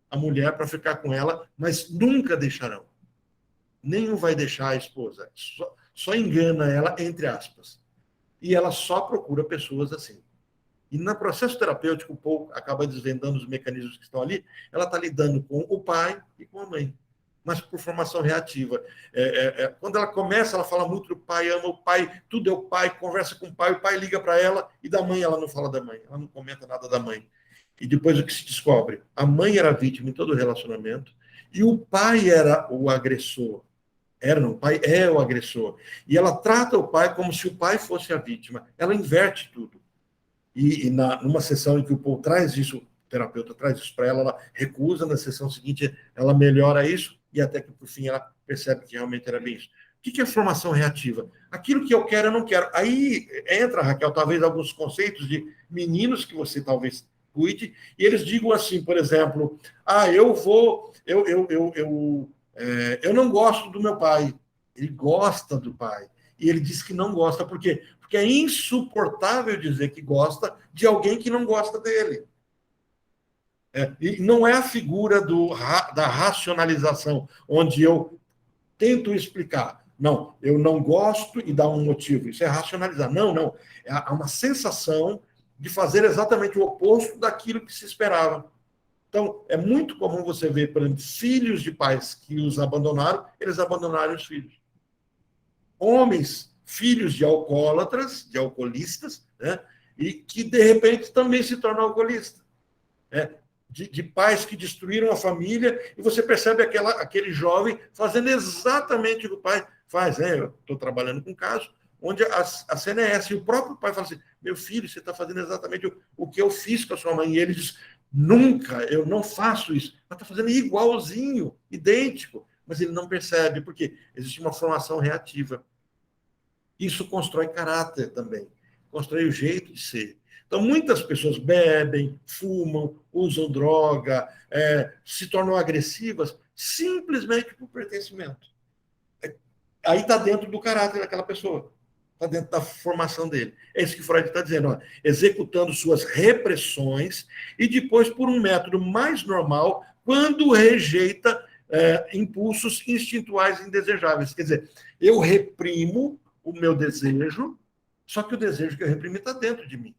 a mulher para ficar com ela, mas nunca deixarão. Nenhum vai deixar a esposa. Só engana ela, entre aspas. E ela só procura pessoas assim. E no processo terapêutico, o Paul acaba desvendando os mecanismos que estão ali, ela está lidando com o pai e com a mãe, mas por formação reativa. Quando ela começa, ela fala muito do pai, ama o pai, tudo é o pai, conversa com o pai liga para ela, e da mãe ela não fala da mãe, ela não comenta nada da mãe. E depois o que se descobre? A mãe era vítima em todo o relacionamento, e o pai era o agressor. O pai é o agressor. E ela trata o pai como se o pai fosse a vítima. Ela inverte tudo. E numa sessão em que o Paul traz isso, o terapeuta traz isso para ela, ela recusa, na sessão seguinte ela melhora isso, e até que, por fim, ela percebe que realmente era bem isso. O que é formação reativa? Aquilo que eu quero, eu não quero. Aí entra, Raquel, talvez alguns conceitos de meninos que você talvez cuide, e eles digam assim, por exemplo, eu não gosto do meu pai. Ele gosta do pai. E ele diz que não gosta, por quê? Porque é insuportável dizer que gosta de alguém que não gosta dele. E não é a figura da racionalização, onde eu tento explicar. Não, eu não gosto e dá um motivo. Isso é racionalizar. Não. Há uma sensação de fazer exatamente o oposto daquilo que se esperava. Então, é muito comum você ver, por exemplo, filhos de pais que os abandonaram, eles abandonaram os filhos. Homens, filhos de alcoólatras, de alcoolistas, né? E que, de repente, também se tornam alcoolistas. De pais que destruíram a família, e você percebe aquele jovem fazendo exatamente o que o pai faz. Eu estou trabalhando com um caso onde a cena é essa, e o próprio pai fala assim, meu filho, você está fazendo exatamente o que eu fiz com a sua mãe. E ele diz, nunca, eu não faço isso. Mas está fazendo igualzinho, idêntico. Mas ele não percebe, porque existe uma formação reativa. Isso constrói caráter também, constrói o jeito de ser. Então, muitas pessoas bebem, fumam, usam droga, se tornam agressivas, simplesmente por pertencimento. Aí está dentro do caráter daquela pessoa, está dentro da formação dele. É isso que Freud está dizendo, executando suas repressões e depois, por um método mais normal, quando rejeita impulsos instintuais indesejáveis. Quer dizer, eu reprimo o meu desejo, só que o desejo que eu reprimi está dentro de mim.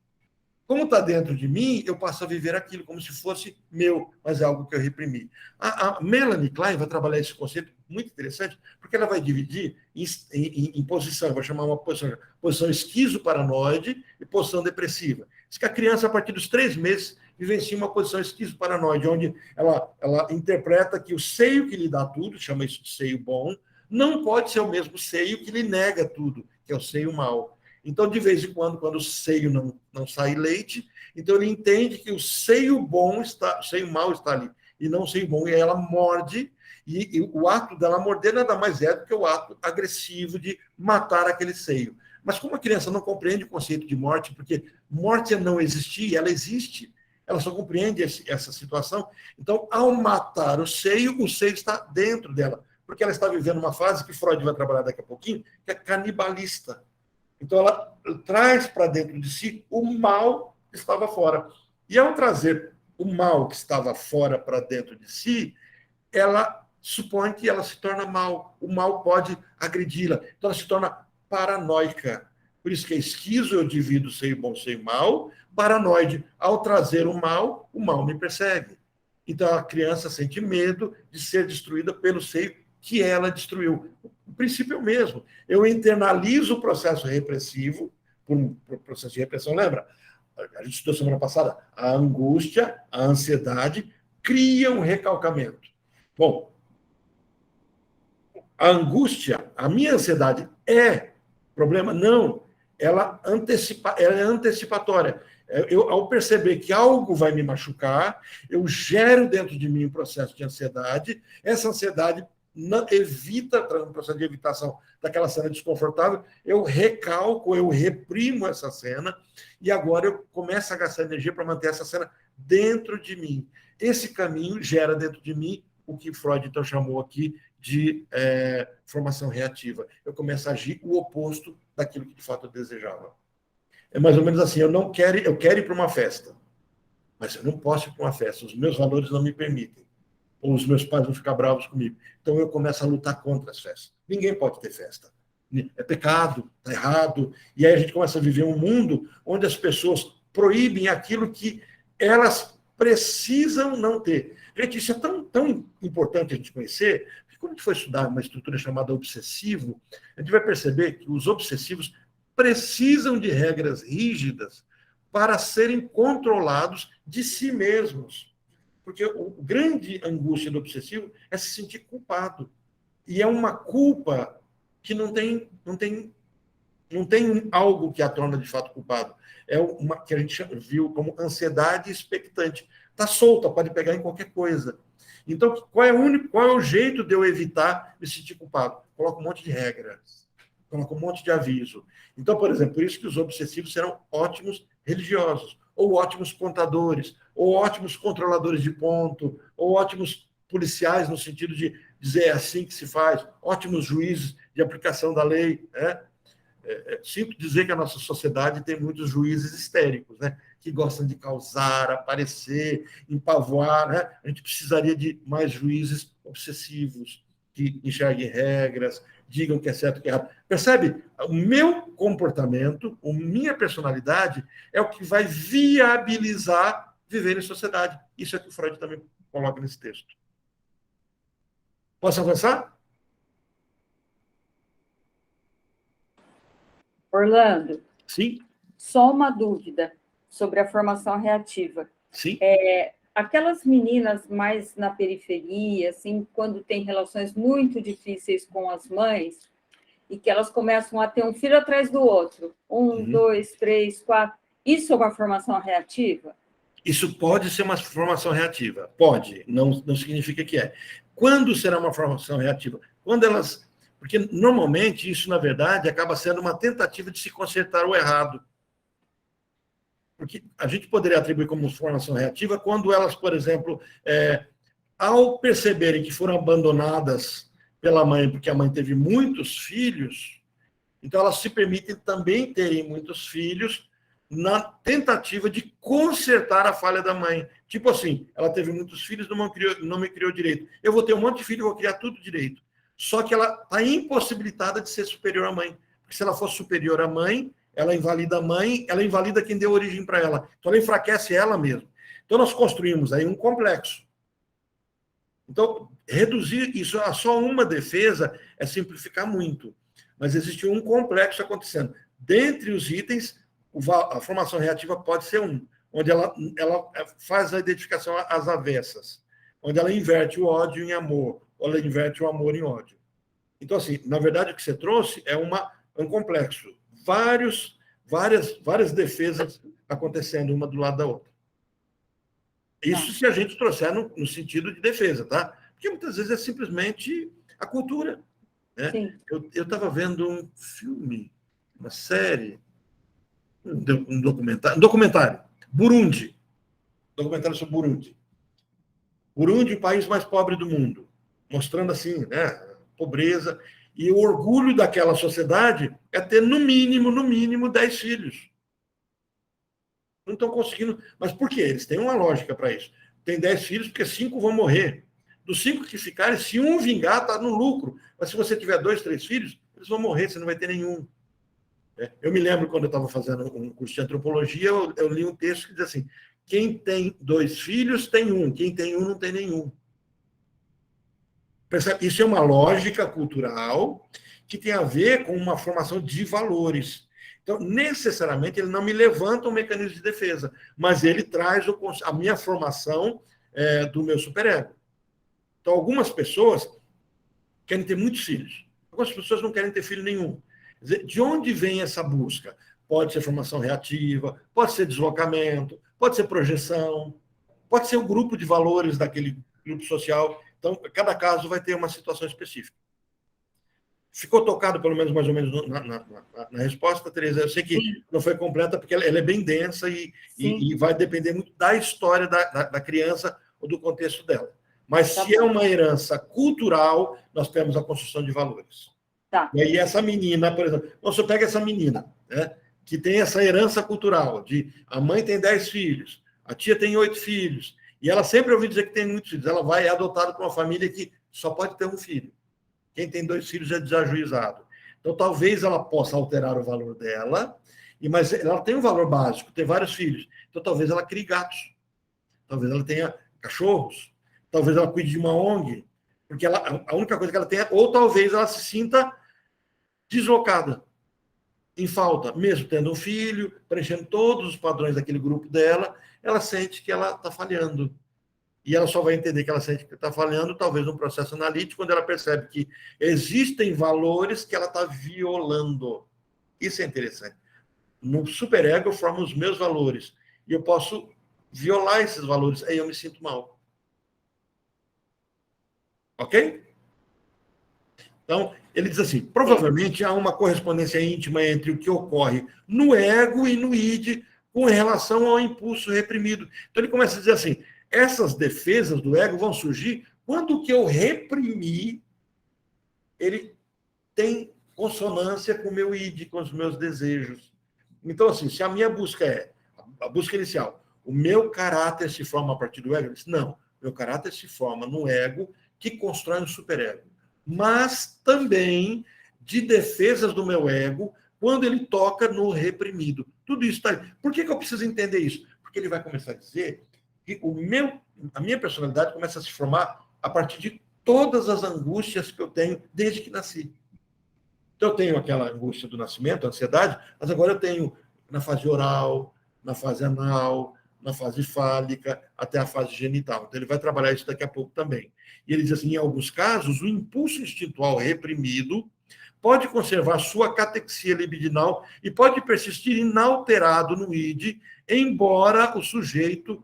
Como está dentro de mim, eu passo a viver aquilo como se fosse meu, mas é algo que eu reprimi. A Melanie Klein vai trabalhar esse conceito muito interessante, porque ela vai dividir em posição, vai chamar uma posição esquizoparanoide e posição depressiva. Diz que a criança, a partir dos 3 meses, vivencia uma posição esquizoparanoide, onde ela interpreta que o seio que lhe dá tudo, chama isso de seio bom, não pode ser o mesmo seio que lhe nega tudo, que é o seio mau. Então, de vez em quando o seio não sai leite, então ele entende que o seio bom o seio mau está ali, e não o seio bom, e aí ela morde, e o ato dela morder nada mais é do que o ato agressivo de matar aquele seio. Mas como a criança não compreende o conceito de morte, porque morte é não existir, ela existe, ela só compreende essa situação, então, ao matar o seio está dentro dela, porque ela está vivendo uma fase que Freud vai trabalhar daqui a pouquinho, que é canibalista. Então, ela traz para dentro de si o mal que estava fora. E, ao trazer o mal que estava fora para dentro de si, ela supõe que ela se torna mal. O mal pode agredi-la. Então, ela se torna paranoica. Por isso que é esquizo, eu divido seio bom, seio mal. Paranoide, ao trazer o mal me persegue. Então, a criança sente medo de ser destruída pelo seio que ela destruiu. O princípio é o mesmo. Eu internalizo o processo repressivo, por um processo de repressão, lembra? A gente estudou semana passada, a angústia, a ansiedade, cria um recalcamento. Bom, a angústia, a minha ansiedade é problema? Não. Ela é antecipatória. Ao perceber que algo vai me machucar, eu gero dentro de mim um processo de ansiedade, essa ansiedade evita, um processo de evitação daquela cena desconfortável, eu recalco, eu reprimo essa cena, e agora eu começo a gastar energia para manter essa cena dentro de mim. Esse caminho gera dentro de mim o que Freud então chamou aqui de formação reativa. Eu começo a agir o oposto daquilo que de fato eu desejava. É mais ou menos assim, eu quero ir para uma festa, mas eu não posso ir para uma festa, os meus valores não me permitem, ou os meus pais vão ficar bravos comigo. Então eu começo a lutar contra as festas. Ninguém pode ter festa. É pecado, está errado. E aí a gente começa a viver um mundo onde as pessoas proíbem aquilo que elas precisam não ter. Gente, isso é tão importante a gente conhecer, que quando a gente for estudar uma estrutura chamada obsessivo, a gente vai perceber que os obsessivos precisam de regras rígidas para serem controlados de si mesmos. Porque o grande angústia do obsessivo é se sentir culpado. E é uma culpa que não tem algo que a torna de fato culpado. É uma que a gente viu como ansiedade expectante. Está solta, pode pegar em qualquer coisa. Então, qual é o jeito de eu evitar me sentir culpado? Coloco um monte de regras, coloco um monte de aviso. Então, por exemplo, por isso que os obsessivos serão ótimos religiosos, ou ótimos contadores, ou ótimos controladores de ponto, ou ótimos policiais no sentido de dizer é assim que se faz, ótimos juízes de aplicação da lei. Sinto dizer que a nossa sociedade tem muitos juízes histéricos, né? Que gostam de causar, aparecer, empavoar. Né? A gente precisaria de mais juízes obsessivos, que enxerguem regras, digam o que é certo e o que é errado. Percebe? O meu comportamento, a minha personalidade, é o que vai viabilizar viver em sociedade. Isso é que o Freud também coloca nesse texto. Posso avançar? Orlando, Sim. só uma dúvida sobre a formação reativa. Sim. Aquelas meninas mais na periferia, assim, quando tem relações muito difíceis com as mães, e que elas começam a ter um filho atrás do outro, 1, 2, 3, 4, isso é uma formação reativa? Isso pode ser uma formação reativa. Pode, não significa que é. Quando será uma formação reativa? Quando elas... Porque, normalmente, isso, na verdade, acaba sendo uma tentativa de se consertar o errado. Porque a gente poderia atribuir como formação reativa quando elas, por exemplo, ao perceberem que foram abandonadas pela mãe, porque a mãe teve muitos filhos, então elas se permitem também terem muitos filhos na tentativa de consertar a falha da mãe. Tipo assim, ela teve muitos filhos, não me criou direito. Eu vou ter um monte de filho e vou criar tudo direito. Só que ela está impossibilitada de ser superior à mãe. Porque se ela for superior à mãe, ela invalida a mãe, ela invalida quem deu origem para ela. Então, ela enfraquece ela mesma. Então, nós construímos aí um complexo. Então, reduzir isso a só uma defesa é simplificar muito. Mas existe um complexo acontecendo. Dentre os itens, a formação reativa pode ser um, onde ela faz a identificação às avessas, onde ela inverte o ódio em amor, ou ela inverte o amor em ódio. Então, assim, na verdade, o que você trouxe é um complexo. Várias defesas acontecendo uma do lado da outra. Isso se a gente trouxer no sentido de defesa, tá? Porque muitas vezes é simplesmente a cultura. Né? Eu estava vendo um filme, uma série, um documentário, Burundi. Documentário sobre Burundi. Burundi, o país mais pobre do mundo. Mostrando assim, né, pobreza, e o orgulho daquela sociedade é ter no mínimo 10 filhos. Não estão conseguindo, mas por quê? Eles têm uma lógica para isso. Tem 10 filhos porque 5 vão morrer. Dos 5 que ficarem, se um vingar, está no lucro. Mas se você tiver 2, 3 filhos, eles vão morrer, você não vai ter nenhum. Eu me lembro quando eu estava fazendo um curso de antropologia, eu li um texto que diz assim: quem tem 2 filhos tem um, quem tem um não tem nenhum. Percebe? Isso é uma lógica cultural que tem a ver com uma formação de valores. Então, necessariamente, ele não me levanta um mecanismo de defesa, mas ele traz a minha formação do meu superego. Então, algumas pessoas querem ter muitos filhos. Algumas pessoas não querem ter filho nenhum. Quer dizer, de onde vem essa busca? Pode ser formação reativa, pode ser deslocamento, pode ser projeção, pode ser o grupo de valores daquele grupo social. Então, cada caso vai ter uma situação específica. Ficou tocado, pelo menos, mais ou menos, na resposta, Tereza? Eu sei que não foi completa, porque ela é bem densa e vai depender muito da história da criança ou do contexto dela. Mas Tá se é bom. uma herança cultural, nós temos a construção de valores. Tá. E aí essa menina, por exemplo, você pega essa menina, né, que tem essa herança cultural, de a mãe tem 10 filhos, a tia tem 8 filhos, e ela sempre ouviu dizer que tem muitos filhos. Ela vai adotada por uma família que só pode ter um filho. Quem tem 2 filhos é desajuizado. Então, talvez ela possa alterar o valor dela, mas ela tem um valor básico, tem vários filhos. Então, talvez ela crie gatos. Talvez ela tenha cachorros. Talvez ela cuide de uma ONG. Porque a única coisa que ela tem é... Ou talvez ela se sinta deslocada, em falta. Mesmo tendo um filho, preenchendo todos os padrões daquele grupo dela, ela sente que ela está falhando. E ela só vai entender que ela sente que está falhando, talvez num processo analítico, quando ela percebe que existem valores que ela está violando. Isso é interessante. No superego, eu formo os meus valores. E eu posso violar esses valores. Aí eu me sinto mal. Ok? Então, ele diz assim, provavelmente há uma correspondência íntima entre o que ocorre no ego e no id com relação ao impulso reprimido. Então, ele começa a dizer assim, essas defesas do ego vão surgir quando o que eu reprimi, ele tem consonância com o meu id, com os meus desejos. Então, assim, se a minha busca é, a busca inicial, o meu caráter se forma a partir do ego, ele diz, não, meu caráter se forma no ego que constrói um superego. Mas também de defesas do meu ego quando ele toca no reprimido. Tudo isso está aí. Por que eu preciso entender isso? Porque ele vai começar a dizer que a minha personalidade começa a se formar a partir de todas as angústias que eu tenho desde que nasci. Então, eu tenho aquela angústia do nascimento, a ansiedade, mas agora eu tenho na fase oral, na fase anal, na fase fálica, até a fase genital. Então, ele vai trabalhar isso daqui a pouco também. E ele diz assim, em alguns casos, o impulso instintual reprimido pode conservar sua catexia libidinal e pode persistir inalterado no id, embora sujeito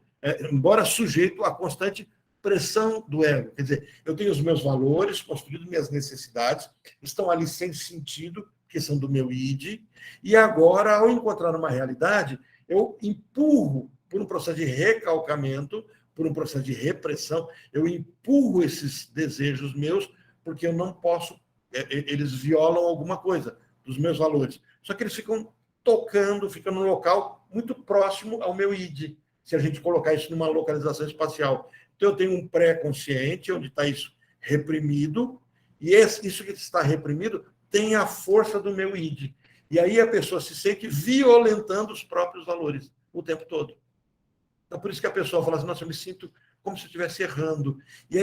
à constante pressão do ego. Quer dizer, eu tenho os meus valores construídos, minhas necessidades, estão ali sem sentido, que são do meu id, e agora, ao encontrar uma realidade, eu empurro por um processo de recalcamento, por um processo de repressão, eu empurro esses desejos meus, porque eu não posso, eles violam alguma coisa dos meus valores. Só que eles ficam tocando, ficam num local muito próximo ao meu id, se a gente colocar isso numa localização espacial. Então, eu tenho um pré-consciente, onde está isso reprimido, e isso que está reprimido tem a força do meu id. E aí a pessoa se sente violentando os próprios valores o tempo todo. Então, por isso que a pessoa fala assim, nossa, eu me sinto como se eu estivesse errando. E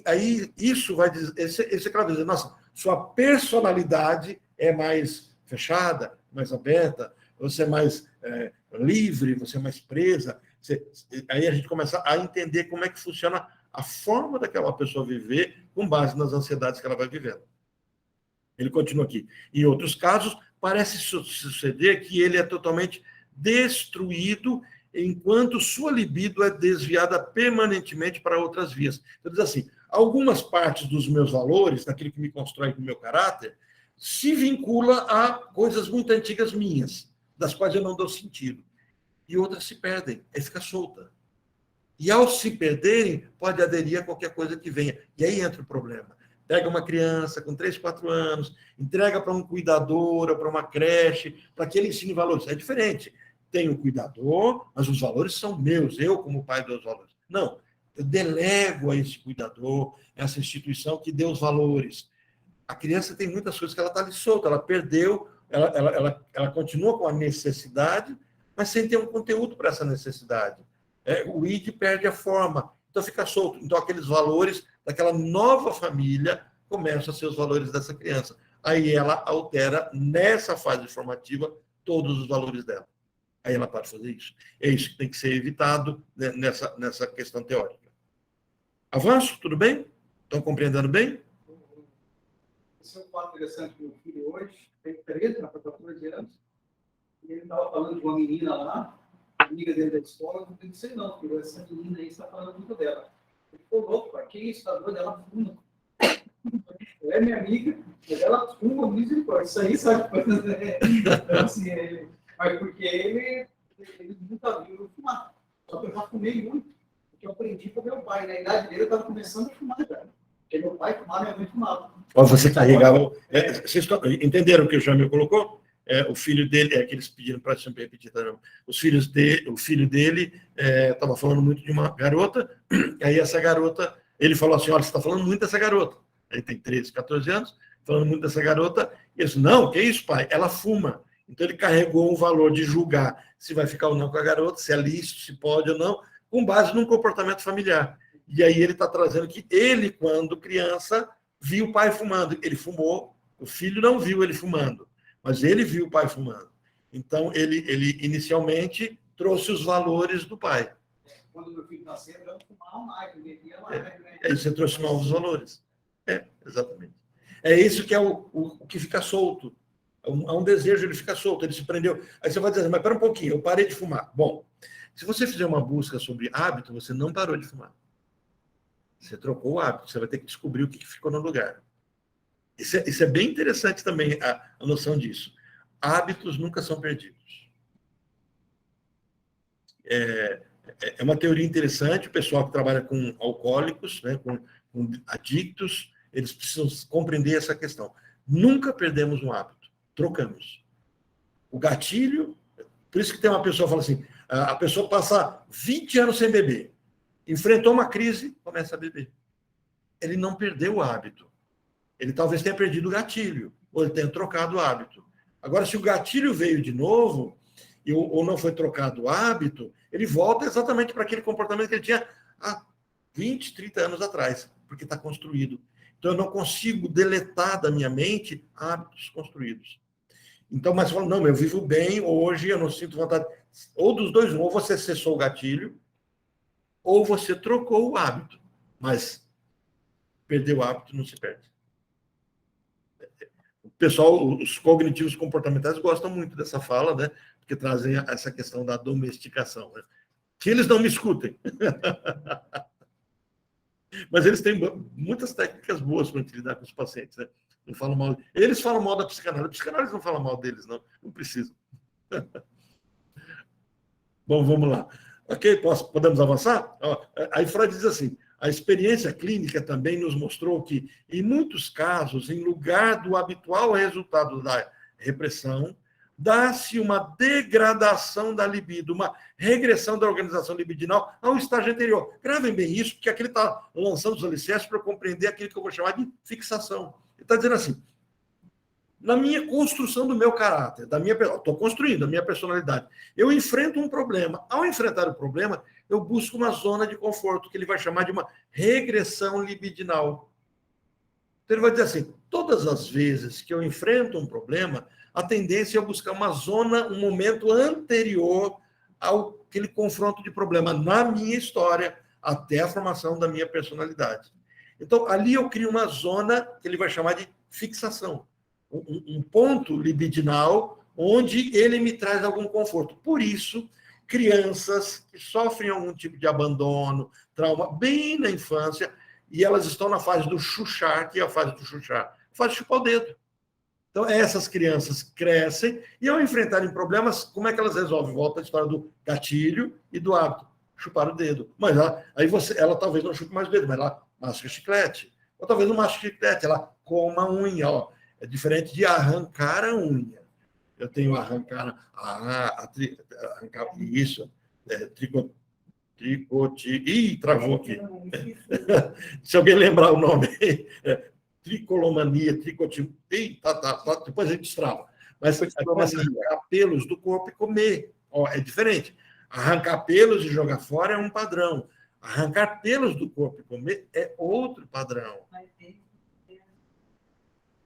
aí isso vai dizer, esse cara vai dizer, nossa, sua personalidade é mais fechada, mais aberta, você é mais livre, você é mais presa. Aí a gente começa a entender como é que funciona a forma daquela pessoa viver com base nas ansiedades que ela vai vivendo. Ele continua aqui. Em outros casos, parece suceder que ele é totalmente destruído enquanto sua libido é desviada permanentemente para outras vias. Então, diz assim, algumas partes dos meus valores, daquilo que me constrói com o meu caráter, se vincula a coisas muito antigas minhas, das quais eu não dou sentido. E outras se perdem, aí fica solta. E ao se perderem, pode aderir a qualquer coisa que venha. E aí entra o problema. Pega uma criança com 3, 4 anos, entrega para um cuidador, para uma creche, para que ele ensine valores. É diferente. Tem um cuidador, mas os valores são meus, eu como pai dou os valores. Não, eu delego a esse cuidador, essa instituição que deu os valores. A criança tem muitas coisas que ela está ali solta, ela perdeu, ela continua com a necessidade, mas sem ter um conteúdo para essa necessidade. O id perde a forma, então fica solto. Então aqueles valores daquela nova família começam a ser os valores dessa criança. Aí ela altera, nessa fase formativa, todos os valores dela. Aí ela pode fazer isso. É isso que tem que ser evitado, né, nessa questão teórica. Avanço? Tudo bem? Estão compreendendo bem? Esse é um fato interessante do meu filho hoje, tem 13, para 14 anos, e ele estava falando de uma menina lá, amiga dele da escola, eu não sei não, filho, essa menina aí está falando muito dela. Ele ficou louco, pai, que isso, está doido, ela fuma. Ela é minha amiga, mas ela fuma, misericórdia, isso aí sabe coisas, né? Então, assim, mas porque ele nunca viu eu fumar, só que eu já fumei muito. que eu aprendi com meu pai. Na idade dele, eu estava começando a fumar, cara. Porque meu pai fumava, minha mãe fumava. Ó, você carregava... vocês entenderam o que o Jamil colocou? O filho dele, que eles pediram para sempre repetir, tá? O filho dele estava falando muito de uma garota, aí essa garota, ele falou assim, olha, você está falando muito dessa garota. Ele tem 13, 14 anos, falando muito dessa garota, e ele disse, não, que isso, pai? Ela fuma. Então ele carregou o valor de julgar se vai ficar ou não com a garota, se é lícito, se pode ou não, com base num comportamento familiar. E aí ele está trazendo que ele, quando criança, viu o pai fumando. Ele fumou, o filho não viu ele fumando, mas ele viu o pai fumando. Então, ele inicialmente trouxe os valores do pai. Quando meu filho nasceu, eu fumava mais, eu bebia mais. Aí você trouxe novos valores. Exatamente. É isso que é o que fica solto. Há um desejo, ele fica solto, ele se prendeu. Aí você vai dizer, mas espera um pouquinho, eu parei de fumar. Bom, se você fizer uma busca sobre hábito, você não parou de fumar. Você trocou o hábito, você vai ter que descobrir o que ficou no lugar. Isso é bem interessante também, a noção disso. Hábitos nunca são perdidos. É uma teoria interessante, o pessoal que trabalha com alcoólicos, né, com adictos, eles precisam compreender essa questão. Nunca perdemos um hábito, trocamos. O gatilho, por isso que tem uma pessoa que fala assim, a pessoa passa 20 anos sem beber, enfrentou uma crise, começa a beber. Ele não perdeu o hábito. Ele talvez tenha perdido o gatilho, ou ele tenha trocado o hábito. Agora, se o gatilho veio de novo, ou não foi trocado o hábito, ele volta exatamente para aquele comportamento que ele tinha há 20, 30 anos atrás, porque está construído. Então, eu não consigo deletar da minha mente hábitos construídos. Então, mas fala, não, eu vivo bem, hoje eu não sinto vontade. Ou dos dois, ou você cessou o gatilho, ou você trocou o hábito. Mas perder o hábito não se perde. O pessoal, os cognitivos comportamentais gostam muito dessa fala, né? Porque trazem essa questão da domesticação. Né? Que eles não me escutem. Mas eles têm muitas técnicas boas para lidar com os pacientes, né? Não falam mal. Eles falam mal da psicanálise. A psicanálise não fala mal deles, não. Não precisam. Bom, vamos lá. Ok, podemos avançar? Aí Freud diz assim, a experiência clínica também nos mostrou que, em muitos casos, em lugar do habitual resultado da repressão, dá-se uma degradação da libido, uma regressão da organização libidinal ao estágio anterior. Gravem bem isso, porque aqui ele está lançando os alicerces para compreender aquilo que eu vou chamar de fixação. Ele está dizendo assim, na minha construção do meu caráter, estou construindo a minha personalidade, eu enfrento um problema. Ao enfrentar o problema, eu busco uma zona de conforto, que ele vai chamar de uma regressão libidinal. Então, ele vai dizer assim, todas as vezes que eu enfrento um problema, a tendência é eu buscar uma zona, um momento anterior àquele confronto de problema na minha história, até a formação da minha personalidade. Então, ali eu crio uma zona que ele vai chamar de fixação. Um ponto libidinal onde ele me traz algum conforto. Por isso, crianças que sofrem algum tipo de abandono, trauma, bem na infância, e elas estão na fase do chuchar, que é a fase do chuchar, fase de chupar o dedo. Então, essas crianças crescem e, ao enfrentarem problemas, como é que elas resolvem? Volta à história do gatilho e do hábito, chupar o dedo. Mas ela talvez não chupe mais o dedo, mas ela masca chiclete. Ou talvez não masca chiclete, ela coma a unha. Ó. É diferente de arrancar a unha. Eu tenho arrancar isso, Ih, travou aqui. Se alguém lembrar o nome, tricolomania, tricotimia. Depois a gente destrava. Mas começa a arrancar pelos do corpo e comer. Ó, é diferente. Arrancar pelos e jogar fora é um padrão. Arrancar pelos do corpo e comer é outro padrão.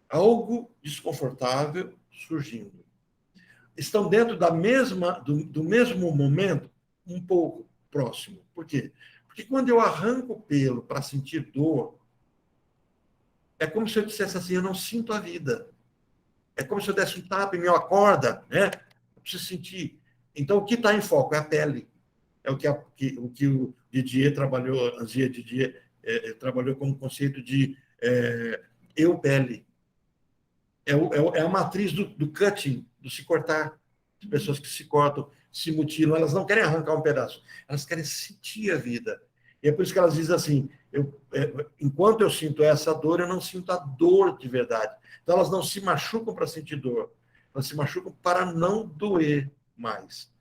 Algo desconfortável surgindo. Estão dentro do mesmo momento, um pouco próximo. Por quê? Porque quando eu arranco o pelo para sentir dor, é como se eu dissesse assim, eu não sinto a vida. É como se eu desse um tapa e me acorda, né? Eu preciso sentir. Então, o que está em foco é a pele. É o que o Didier trabalhou, Anzia Didier, trabalhou como conceito de eu-pele. É a matriz do cutting, do se cortar. As pessoas que se cortam, se mutilam, elas não querem arrancar um pedaço, elas querem sentir a vida. E é por isso que elas dizem assim, enquanto eu sinto essa dor, eu não sinto a dor de verdade. Então, elas não se machucam para sentir dor, elas se machucam para não doer mais.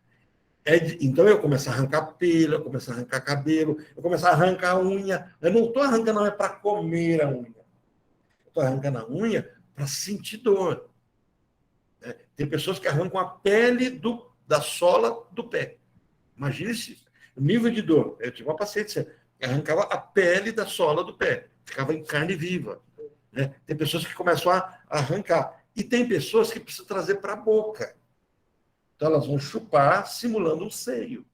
Então, eu começo a arrancar pelo, eu começo a arrancar cabelo, eu começo a arrancar a unha. Eu não estou arrancando, não, é para comer a unha. Eu estou arrancando a unha para sentir dor. Tem pessoas que arrancam a pele da sola do pé. Imagine o nível de dor. Eu tive uma paciente que arrancava a pele da sola do pé, ficava em carne viva. Né? Tem pessoas que começam a arrancar. E tem pessoas que precisam trazer para a boca. Então, elas vão chupar simulando um seio.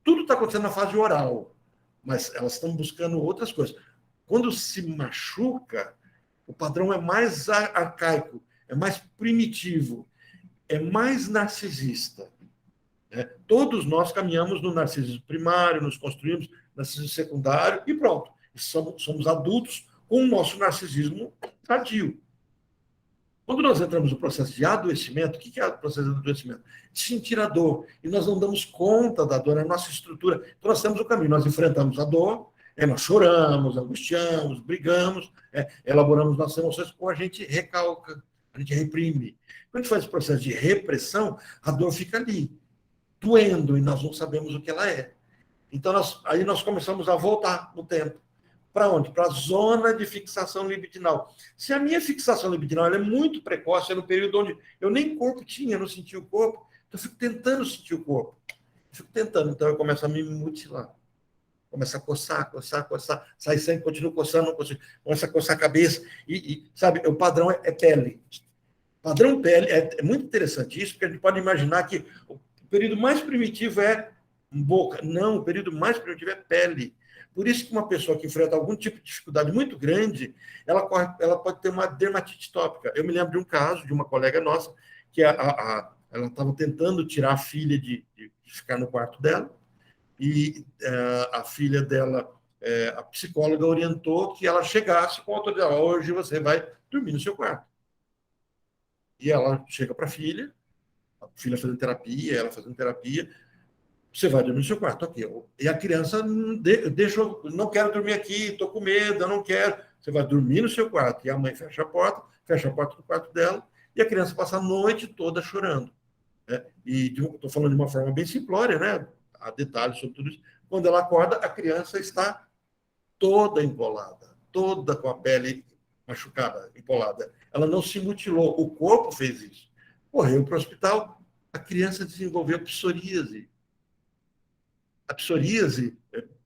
Tudo está acontecendo na fase oral, mas elas estão buscando outras coisas. Quando se machuca, o padrão é mais arcaico, é mais primitivo, é mais narcisista. Né? Todos nós caminhamos no narcisismo primário, nos construímos no narcisismo secundário e pronto. Somos adultos com o nosso narcisismo tardio. Quando nós entramos no processo de adoecimento, o que é o processo de adoecimento? Sentir a dor. E nós não damos conta da dor, é a nossa estrutura. Então, nós temos o caminho, nós enfrentamos a dor, nós choramos, angustiamos, brigamos, elaboramos nossas emoções, ou a gente recalca, a gente reprime. Quando a gente faz esse processo de repressão, a dor fica ali, doendo, e nós não sabemos o que ela é. Então, aí nós começamos a voltar no tempo. Para onde? Para a zona de fixação libidinal. Se a minha fixação libidinal é muito precoce, é no período onde eu nem corpo tinha, não sentia o corpo, então eu fico tentando sentir o corpo. Então eu começo a me mutilar. Começo a coçar, sai sangue, continuo coçando, não consigo. Começo a coçar a cabeça. Sabe, o padrão é pele. Padrão pele, é muito interessante isso, porque a gente pode imaginar que o período mais primitivo é boca. Não, o período mais primitivo é pele. Por isso que uma pessoa que enfrenta algum tipo de dificuldade muito grande, ela pode ter uma dermatite tópica. Eu me lembro de um caso de uma colega nossa, que ela estava tentando tirar a filha de ficar no quarto dela, e a filha dela, a psicóloga orientou que ela chegasse com a autoridade, hoje você vai dormir no seu quarto. E ela chega para a filha fazendo terapia, ela fazendo terapia, você vai dormir no seu quarto, ok. E a criança não quero dormir aqui, estou com medo, eu não quero. Você vai dormir no seu quarto. E a mãe fecha a porta do quarto dela, e a criança passa a noite toda chorando. Né? E estou falando de uma forma bem simplória, né? Há detalhes sobre tudo isso. Quando ela acorda, a criança está toda empolada, toda com a pele machucada, empolada. Ela não se mutilou, o corpo fez isso. Correu para o hospital, a criança desenvolveu psoríase. A psoríase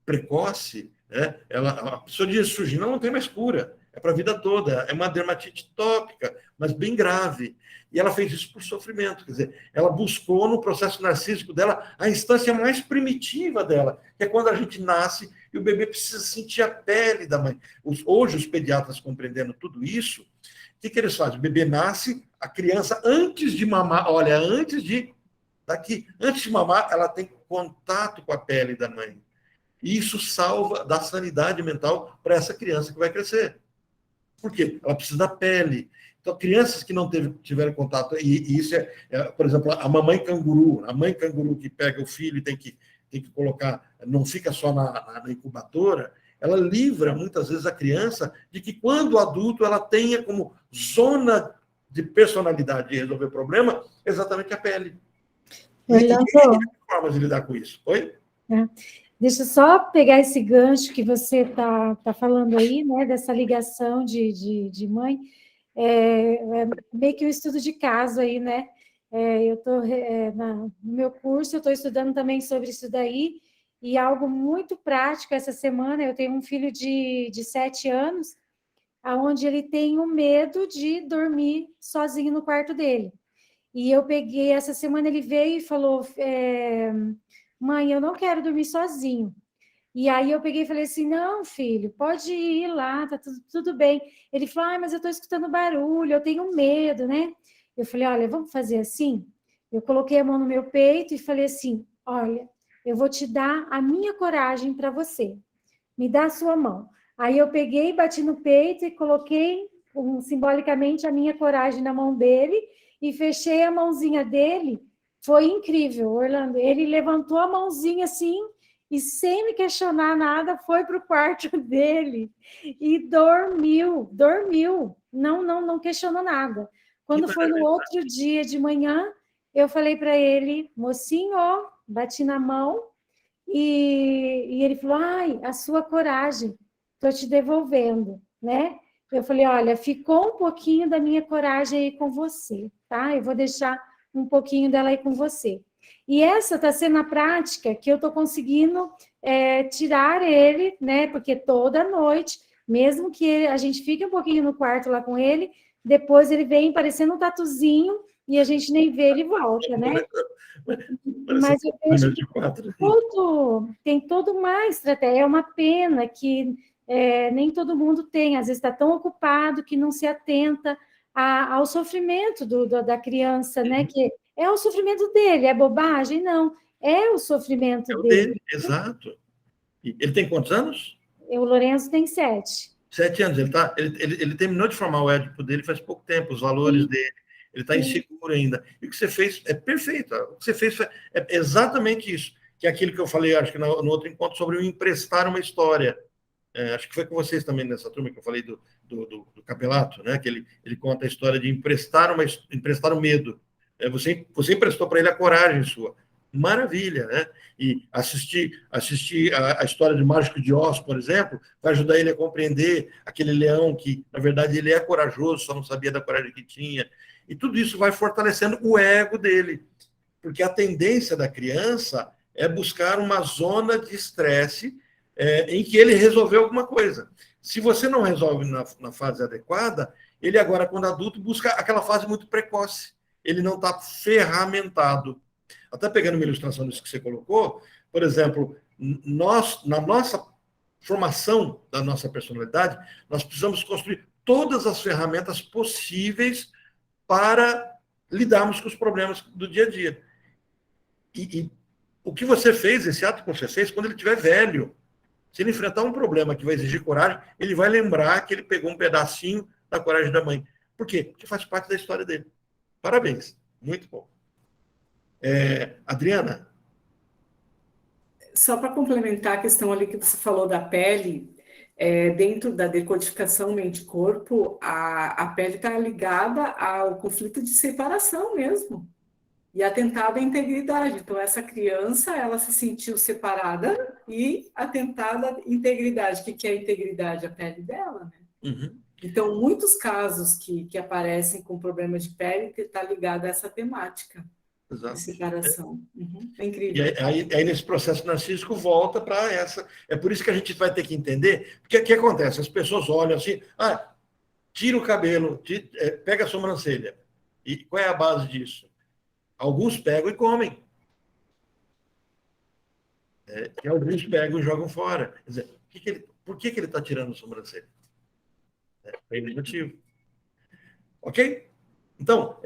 precoce, né? A psoríase surgindo, não tem mais cura, é para a vida toda, é uma dermatite tópica, mas bem grave. E ela fez isso por sofrimento, quer dizer, ela buscou no processo narcísico dela a instância mais primitiva dela, que é quando a gente nasce e o bebê precisa sentir a pele da mãe. Hoje, os pediatras compreendendo tudo isso, o que eles fazem? O bebê nasce, a criança, antes de mamar, antes de mamar, ela tem contato com a pele da mãe. E isso salva da sanidade mental para essa criança que vai crescer. Por quê? Ela precisa da pele. Então, crianças que não tiveram contato, e isso por exemplo, a mãe canguru que pega o filho e tem que colocar, não fica só na incubadora, ela livra muitas vezes a criança de que quando adulto ela tenha como zona de personalidade de resolver o problema exatamente a pele. Orlando, formas de lidar com isso. Oi? Deixa eu só pegar esse gancho que você está falando aí, né, dessa ligação de mãe, meio que um estudo de caso aí, né? Eu estou no meu curso, eu estou estudando também sobre isso daí, e algo muito prático essa semana, eu tenho um filho de 7 anos, onde ele tem o medo de dormir sozinho no quarto dele. E eu peguei, essa semana ele veio e falou, mãe, eu não quero dormir sozinho. E aí eu peguei e falei assim, não, filho, pode ir lá, tá tudo bem. Ele falou, mas eu estou escutando barulho, eu tenho medo, né? Eu falei, olha, vamos fazer assim? Eu coloquei a mão no meu peito e falei assim, olha, eu vou te dar a minha coragem para você. Me dá a sua mão. Aí eu peguei, bati no peito e coloquei simbolicamente a minha coragem na mão dele e fechei a mãozinha dele. Foi incrível, Orlando. Ele levantou a mãozinha assim e sem me questionar nada, foi para o quarto dele e dormiu, não questionou nada. Quando foi no outro dia de manhã, eu falei para ele, mocinho, bati na mão, e ele falou, ai, a sua coragem, estou te devolvendo, né? Eu falei, olha, ficou um pouquinho da minha coragem aí com você, tá? Eu vou deixar um pouquinho dela aí com você. E essa está sendo a prática que eu estou conseguindo tirar ele, né? Porque toda noite, mesmo que a gente fique um pouquinho no quarto lá com ele, depois ele vem parecendo um tatuzinho e a gente nem vê, ele volta, né? Mas eu vejo que tem toda uma estratégia. É uma pena que nem todo mundo tem, às vezes está tão ocupado que não se atenta ao sofrimento da criança, né? Que é o sofrimento dele, é bobagem? Não, é o sofrimento dele. Exato. Ele tem quantos anos? O Lourenço tem 7. 7 anos. Ele terminou de formar o Édipo dele faz pouco tempo, os valores dele. Ele está inseguro ainda. E o que você fez é perfeito. O que você fez é exatamente isso, que é aquilo que eu falei, acho que no outro encontro, sobre o emprestar uma história. Acho que foi com vocês também nessa turma que eu falei do Capelato, né? Que ele conta a história de emprestar o medo. Você emprestou para ele a coragem sua. Maravilha, né? E assistir a história de Mágico de Oz, por exemplo, vai ajudar ele a compreender aquele leão que, na verdade, ele é corajoso, só não sabia da coragem que tinha. E tudo isso vai fortalecendo o ego dele, porque a tendência da criança é buscar uma zona de estresse em que ele resolveu alguma coisa. Se você não resolve na fase adequada, ele agora, quando adulto, busca aquela fase muito precoce. Ele não está ferramentado. Até pegando uma ilustração disso que você colocou, por exemplo, na nossa formação da nossa personalidade, nós precisamos construir todas as ferramentas possíveis para lidarmos com os problemas do dia a dia. E o que você fez, esse ato que você fez, quando ele estiver velho, se ele enfrentar um problema que vai exigir coragem, ele vai lembrar que ele pegou um pedacinho da coragem da mãe. Por quê? Porque faz parte da história dele. Parabéns. Muito bom. Adriana? Só para complementar a questão ali que você falou da pele, dentro da decodificação mente-corpo, a pele está ligada ao conflito de separação mesmo, e atentada à integridade. Então, essa criança, ela se sentiu separada e atentada à integridade. O que é a integridade? A pele dela, né? Uhum. Então, muitos casos que aparecem com problemas de pele está ligado a essa temática. Exato. De separação. É incrível. E aí, nesse processo narcísico, volta para essa. É por isso que a gente vai ter que entender. Porque o que acontece? As pessoas olham assim, tira o cabelo, pega a sobrancelha. E qual é a base disso? Alguns pegam e comem. E alguns pegam e jogam fora. Quer dizer, por que ele está tirando a sobrancelha? É negativo. Ok? Então,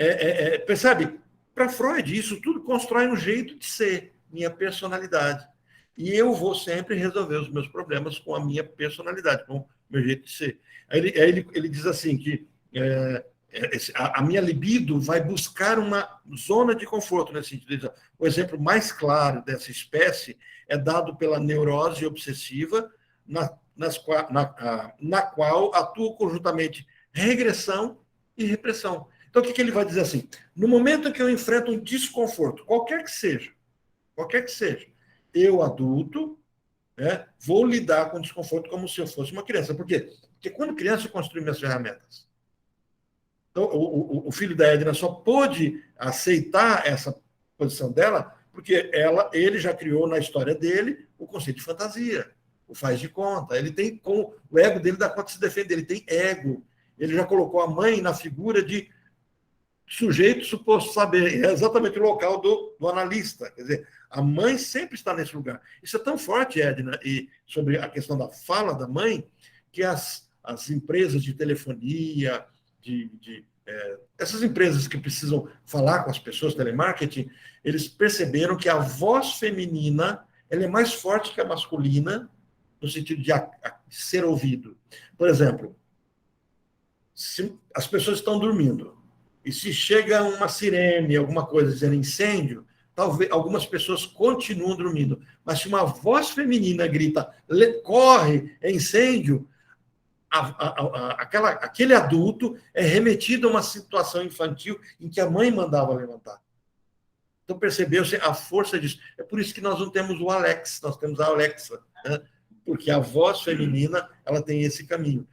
percebe? Para Freud, isso tudo constrói um jeito de ser, minha personalidade. E eu vou sempre resolver os meus problemas com a minha personalidade, com o meu jeito de ser. Aí ele diz assim que a minha libido vai buscar uma zona de conforto nesse sentido. O exemplo mais claro dessa espécie é dado pela neurose obsessiva, na qual atuam conjuntamente regressão e repressão. Então, o que ele vai dizer assim? No momento em que eu enfrento um desconforto, qualquer que seja, eu, adulto, vou lidar com o desconforto como se eu fosse uma criança. Por quê? Porque quando criança eu construí minhas ferramentas. Então, o filho da Edna só pôde aceitar essa posição dela porque ele já criou na história dele o conceito de fantasia, o faz de conta. Ele tem, com o ego dele dá conta de se defender, ele tem ego. Ele já colocou a mãe na figura de sujeito suposto saber, é exatamente o local do analista. Quer dizer, a mãe sempre está nesse lugar. Isso é tão forte, Edna, e sobre a questão da fala da mãe, que as empresas de telefonia, essas empresas que precisam falar com as pessoas, telemarketing, eles perceberam que a voz feminina ela é mais forte que a masculina, no sentido de ser ouvido. Por exemplo, se as pessoas estão dormindo, e se chega uma sirene, alguma coisa dizendo incêndio, talvez algumas pessoas continuam dormindo, mas se uma voz feminina grita, corre, é incêndio, aquele adulto é remetido a uma situação infantil em que a mãe mandava levantar. Então, percebeu-se a força disso. É por isso que nós não temos o Alex, nós temos a Alexa, né? Porque a voz feminina ela tem esse caminho.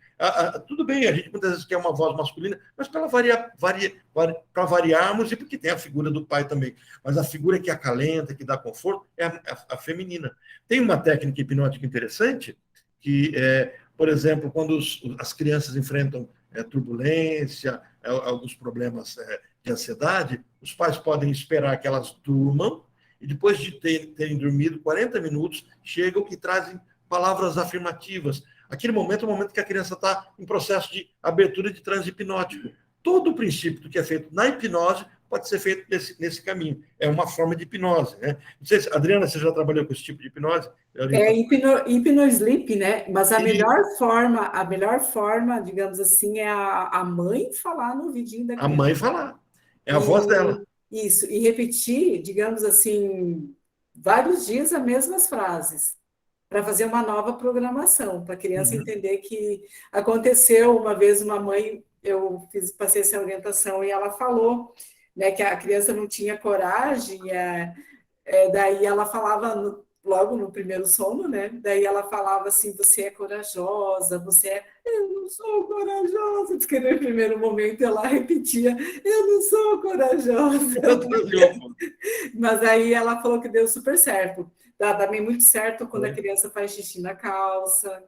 Tudo bem, a gente muitas vezes quer uma voz masculina, mas para variarmos, e porque tem a figura do pai também. Mas a figura que acalenta, que dá conforto, é a feminina. Tem uma técnica hipnótica interessante, que por exemplo, quando as crianças enfrentam turbulência, alguns problemas de ansiedade, os pais podem esperar que elas durmam, e depois de terem dormido 40 minutos, chegam e trazem palavras afirmativas. Aquele momento é o momento que a criança está em processo de abertura de transe hipnótico. Todo o princípio do que é feito na hipnose pode ser feito nesse caminho. É uma forma de hipnose, né? Não sei se, Adriana, você já trabalhou com esse tipo de hipnose? Hipno-sleep, né? Mas a melhor forma, digamos assim, é a mãe falar no ouvidinho da criança. A mãe falar. É a voz dela. Isso, e repetir, digamos assim, vários dias as mesmas frases, para fazer uma nova programação, para a criança entender que aconteceu uma vez uma mãe, passei essa orientação e ela falou, né, que a criança não tinha coragem, daí ela falava logo no primeiro sono, né? Daí ela falava assim, você é corajosa, eu não sou corajosa, porque no primeiro momento ela repetia, eu não sou corajosa. Mas aí ela falou que deu super certo. Dá também muito certo quando a criança faz xixi na calça.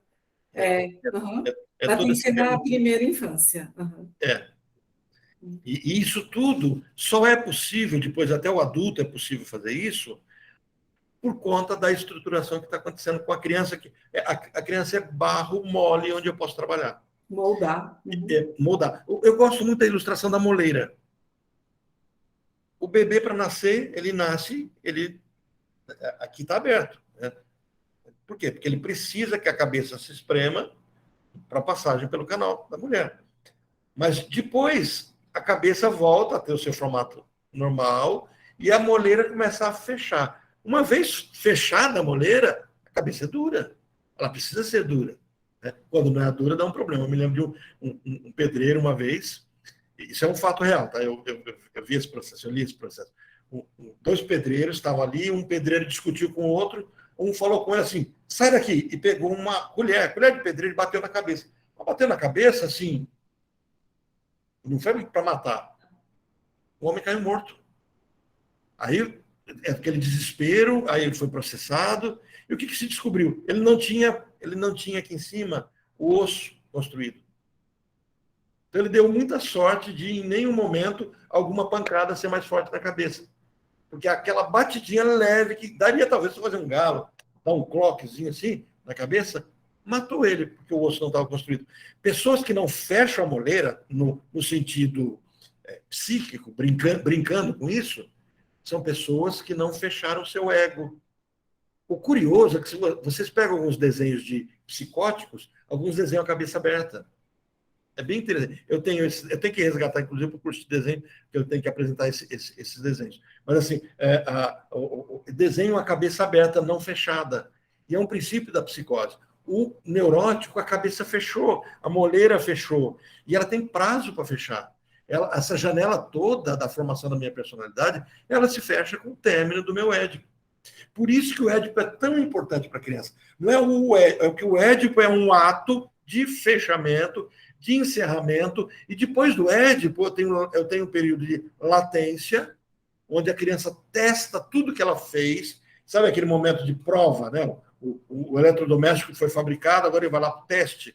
Mas tem que ser na primeira infância. E isso tudo só é possível, depois até o adulto é possível fazer isso, por conta da estruturação que está acontecendo com a criança. A criança é barro mole onde eu posso trabalhar. Moldar. Moldar. Eu gosto muito da ilustração da moleira. O bebê, para nascer, ele nasce, aqui está aberto. Né? Por quê? Porque ele precisa que a cabeça se esprema para a passagem pelo canal da mulher. Mas depois, a cabeça volta a ter o seu formato normal e a moleira começa a fechar. Uma vez fechada a moleira, a cabeça é dura. Ela precisa ser dura. Né? Quando não é dura, dá um problema. Eu me lembro de um pedreiro uma vez, isso é um fato real, tá? Eu vi esse processo, eu li esse processo. Dois pedreiros estavam ali, um pedreiro discutiu com o outro, um falou com ele assim, sai daqui, e pegou uma colher de pedreiro e bateu na cabeça. Mas bateu na cabeça, assim, não foi para matar. O homem caiu morto. Aí, aquele desespero, aí ele foi processado, e o que se descobriu? Ele não tinha aqui em cima o osso construído. Então, ele deu muita sorte de, em nenhum momento, alguma pancada ser mais forte na cabeça. Porque aquela batidinha leve, que daria talvez fazer um galo, dar um cloquezinho assim na cabeça, matou ele, porque o osso não estava construído. Pessoas que não fecham a moleira, no sentido psíquico, brincando com isso, são pessoas que não fecharam o seu ego. O curioso é que, se vocês pegam alguns desenhos de psicóticos, alguns desenham a cabeça aberta. É bem interessante. Eu tenho que resgatar, inclusive, o curso de desenho, que eu tenho que apresentar esses desenhos. Mas, assim, o desenho a cabeça aberta, não fechada. E é um princípio da psicose. O neurótico, a cabeça fechou, a moleira fechou. E ela tem prazo para fechar. Essa janela toda da formação da minha personalidade, ela se fecha com o término do meu Édipo. Por isso que o Édipo é tão importante para a criança. Não é que o Édipo é um ato de fechamento, de encerramento, e depois do Édipo eu tenho um período de latência, onde a criança testa tudo que ela fez, sabe aquele momento de prova, né? O eletrodoméstico foi fabricado, agora ele vai lá para o teste.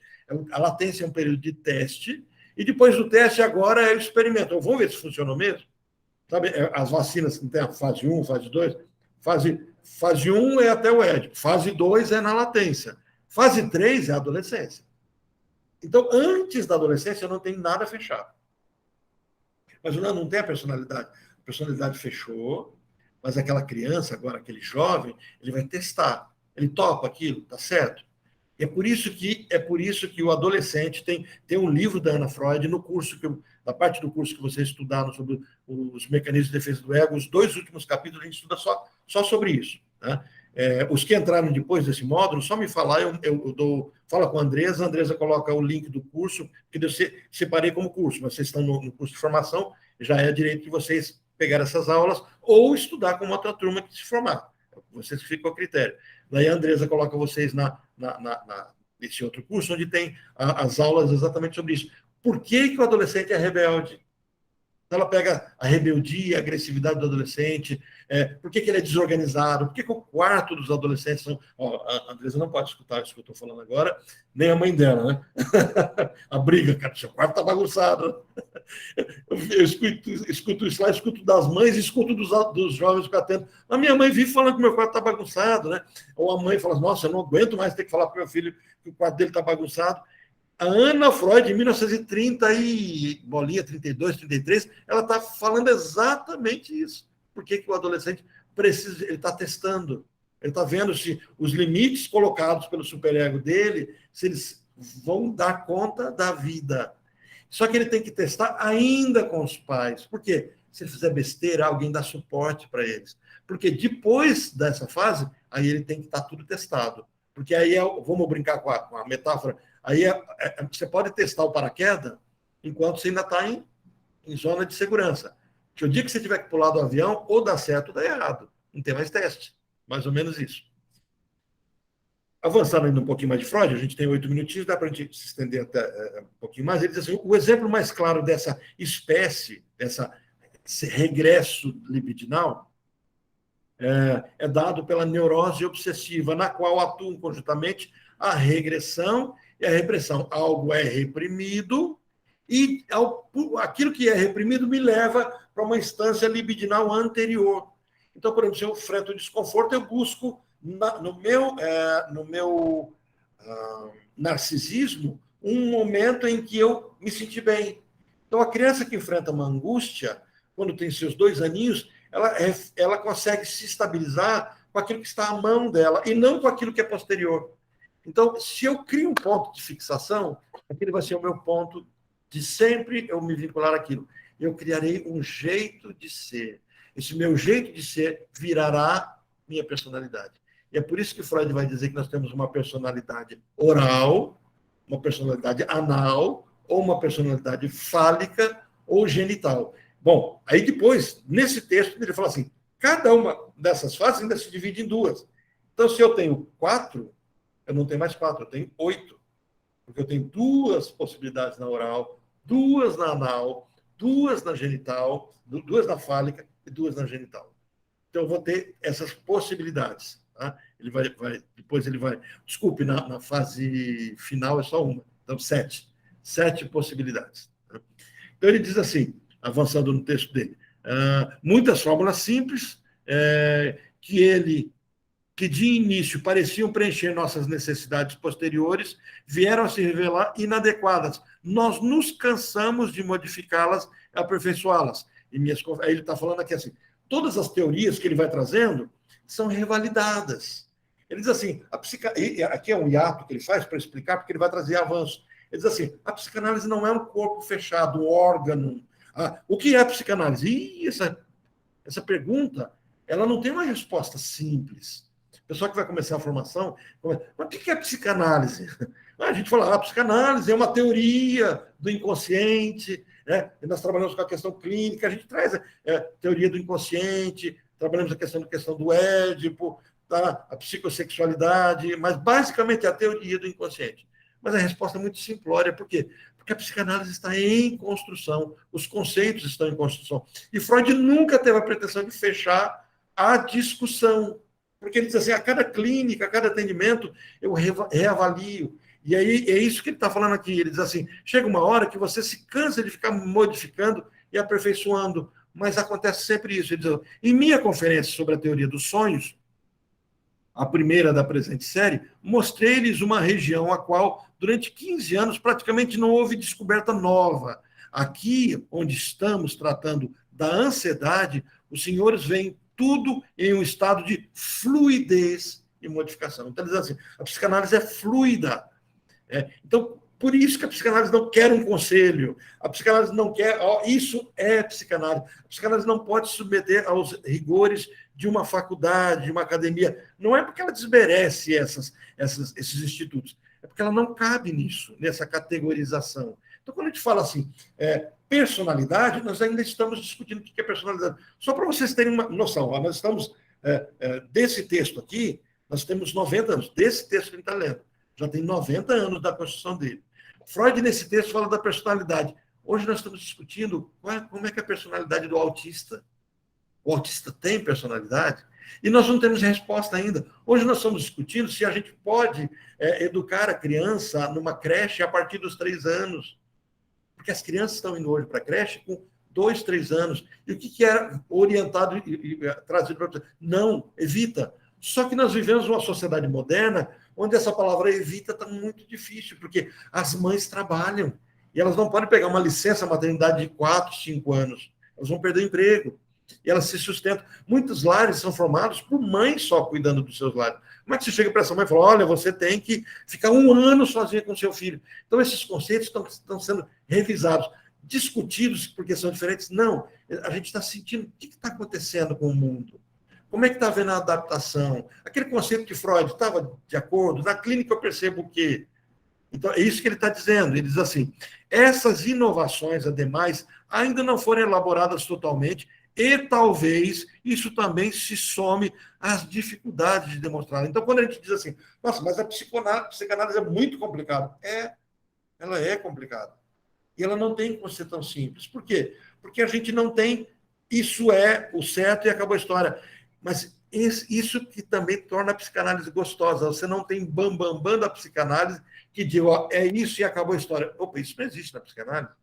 A latência é um período de teste, e depois do teste agora é o experimento. Vamos ver se funcionou mesmo? Sabe, as vacinas não tem a fase 1, fase 2? Fase 1 é até o Édipo, fase 2 é na latência, fase 3 é a adolescência. Então, antes da adolescência, não tem nada fechado. Mas o não tem a personalidade. A personalidade fechou, mas aquela criança, agora aquele jovem, ele vai testar. Ele topa aquilo, tá certo? E é por isso que o adolescente tem um livro da Ana Freud no curso da parte do curso que vocês estudaram sobre os mecanismos de defesa do ego, os 2 últimos capítulos a gente estuda só sobre isso. Né? Os que entraram depois desse módulo, só me falar, fala com a Andresa coloca o link do curso, que eu separei como curso, mas vocês estão no curso de formação, já é direito de vocês pegar essas aulas ou estudar com uma outra turma que se formar. Vocês ficam a critério. Daí a Andresa coloca vocês nesse outro curso, onde tem as aulas exatamente sobre isso. Por que o adolescente é rebelde? Então, ela pega a rebeldia, a agressividade do adolescente, por que ele é desorganizado, por que o quarto dos adolescentes são... a Andresa não pode escutar isso que eu estou falando agora, nem a mãe dela, né? A briga, cara, seu quarto está bagunçado. Eu escuto isso lá, escuto das mães, escuto dos jovens que eu atendo. A minha mãe vive falando que meu quarto está bagunçado, né? Ou a mãe fala, nossa, eu não aguento mais ter que falar para o meu filho que o quarto dele está bagunçado. A Ana Freud, em 1930 e bolinha, 32, 33, ela está falando exatamente isso. Por que o adolescente precisa... Ele está testando. Ele está vendo se os limites colocados pelo superego dele, se eles vão dar conta da vida. Só que ele tem que testar ainda com os pais. Por quê? Se ele fizer besteira, alguém dá suporte para eles. Porque depois dessa fase, aí ele tem que estar tudo testado. Porque aí, vamos brincar com a metáfora, aí você pode testar o paraquedas enquanto você ainda está em zona de segurança. Que o dia que você tiver que pular do avião, ou dá certo ou dá errado. Não tem mais teste. Mais ou menos isso. Avançando ainda um pouquinho mais de Freud, a gente tem 8 minutinhos, dá para a gente se estender até um pouquinho mais. Ele diz assim, o exemplo mais claro dessa espécie, esse regresso libidinal, é dado pela neurose obsessiva, na qual atuam conjuntamente a regressão e a repressão. Algo é reprimido e aquilo que é reprimido me leva para uma instância libidinal anterior. Então, por exemplo, se eu enfrento o desconforto, eu busco no meu narcisismo um momento em que eu me senti bem. Então, a criança que enfrenta uma angústia, quando tem seus 2 aninhos, ela consegue se estabilizar com aquilo que está à mão dela e não com aquilo que é posterior. Então, se eu crio um ponto de fixação, aquele vai ser o meu ponto de sempre eu me vincular àquilo. Eu criarei um jeito de ser. Esse meu jeito de ser virará minha personalidade. E é por isso que Freud vai dizer que nós temos uma personalidade oral, uma personalidade anal, ou uma personalidade fálica ou genital. Bom, aí depois, nesse texto, ele fala assim, cada uma dessas fases ainda se divide em 2. Então, se eu tenho 4, eu não tenho mais 4, eu tenho 8. Porque eu tenho 2 possibilidades na oral, 2 na anal, 2 na genital, 2 na fálica e 2 na genital. Então, eu vou ter essas possibilidades. Tá? Depois ele vai... Desculpe, na fase final é só uma. Então, 7. 7 possibilidades. Tá? Então, ele diz assim, avançando no texto dele, muitas fórmulas simples que de início pareciam preencher nossas necessidades posteriores, vieram a se revelar inadequadas. Nós nos cansamos de modificá-las, aperfeiçoá-las. Aí ele está falando aqui assim, todas as teorias que ele vai trazendo são revalidadas. Ele diz assim, aqui é um hiato que ele faz para explicar, porque ele vai trazer avanço. Ele diz assim, a psicanálise não é um corpo fechado, um órgano. O que é a psicanálise? Essa pergunta, ela não tem uma resposta simples. O pessoal que vai começar a formação, mas o que é psicanálise? A gente fala, a psicanálise é uma teoria do inconsciente, né? E nós trabalhamos com a questão clínica, a gente traz a teoria do inconsciente, trabalhamos a questão do Édipo, tá? A psicossexualidade, mas basicamente é a teoria do inconsciente. Mas a resposta é muito simplória, por quê? Porque a psicanálise está em construção, os conceitos estão em construção. E Freud nunca teve a pretensão de fechar a discussão, porque ele diz assim, a cada clínica, a cada atendimento, eu reavalio. E aí é isso que ele está falando aqui. Ele diz assim, chega uma hora que você se cansa de ficar modificando e aperfeiçoando, mas acontece sempre isso. Ele diz, em minha conferência sobre a teoria dos sonhos, a primeira da presente série, mostrei-lhes uma região a qual, durante 15 anos, praticamente não houve descoberta nova. Aqui, onde estamos tratando da ansiedade, os senhores veem tudo em um estado de fluidez e modificação. Então, ele diz assim, a psicanálise é fluida. Então, Por isso que a psicanálise não quer um conselho, a psicanálise não quer... isso é psicanálise. A psicanálise não pode se submeter aos rigores de uma faculdade, de uma academia. Não é porque ela desmerece esses institutos, é porque ela não cabe nisso, nessa categorização. Então, quando a gente fala assim, personalidade, nós ainda estamos discutindo o que é personalidade. Só para vocês terem uma noção, nós estamos, desse texto aqui, nós temos 90 anos, desse texto que a gente está lendo. Já tem 90 anos da construção dele. Freud, nesse texto, fala da personalidade. Hoje nós estamos discutindo como é que é a personalidade do autista. O autista tem personalidade? E nós não temos resposta ainda. Hoje nós estamos discutindo se a gente pode educar a criança numa creche a partir dos 3 anos. Porque as crianças estão indo hoje para a creche com 2, 3 anos. E o que é orientado e trazido para você? Não, evita. Só que nós vivemos uma sociedade moderna onde essa palavra evita está muito difícil, porque as mães trabalham e elas não podem pegar uma licença maternidade de 4, 5 anos. Elas vão perder o emprego e elas se sustentam. Muitos lares são formados por mães só cuidando dos seus lares. Como é que você chega para essa mãe e fala, olha, você tem que ficar 1 ano sozinha com seu filho? Então, esses conceitos estão sendo revisados, discutidos porque são diferentes. Não, a gente está sentindo o que está acontecendo com o mundo. Como é que está havendo a adaptação? Aquele conceito que Freud estava de acordo, na clínica eu percebo o quê? Então, é isso que ele está dizendo. Ele diz assim, essas inovações, ademais, ainda não foram elaboradas totalmente e talvez isso também se some às dificuldades de demonstrar. Então, quando a gente diz assim, nossa, mas a psicanálise é muito complicada. Ela é complicada. E ela não tem como ser tão simples. Por quê? Porque a gente não tem, isso é o certo e acabou a história. Mas isso que também torna a psicanálise gostosa. Você não tem bam da psicanálise que diz, é isso e acabou a história. Opa, isso não existe na psicanálise.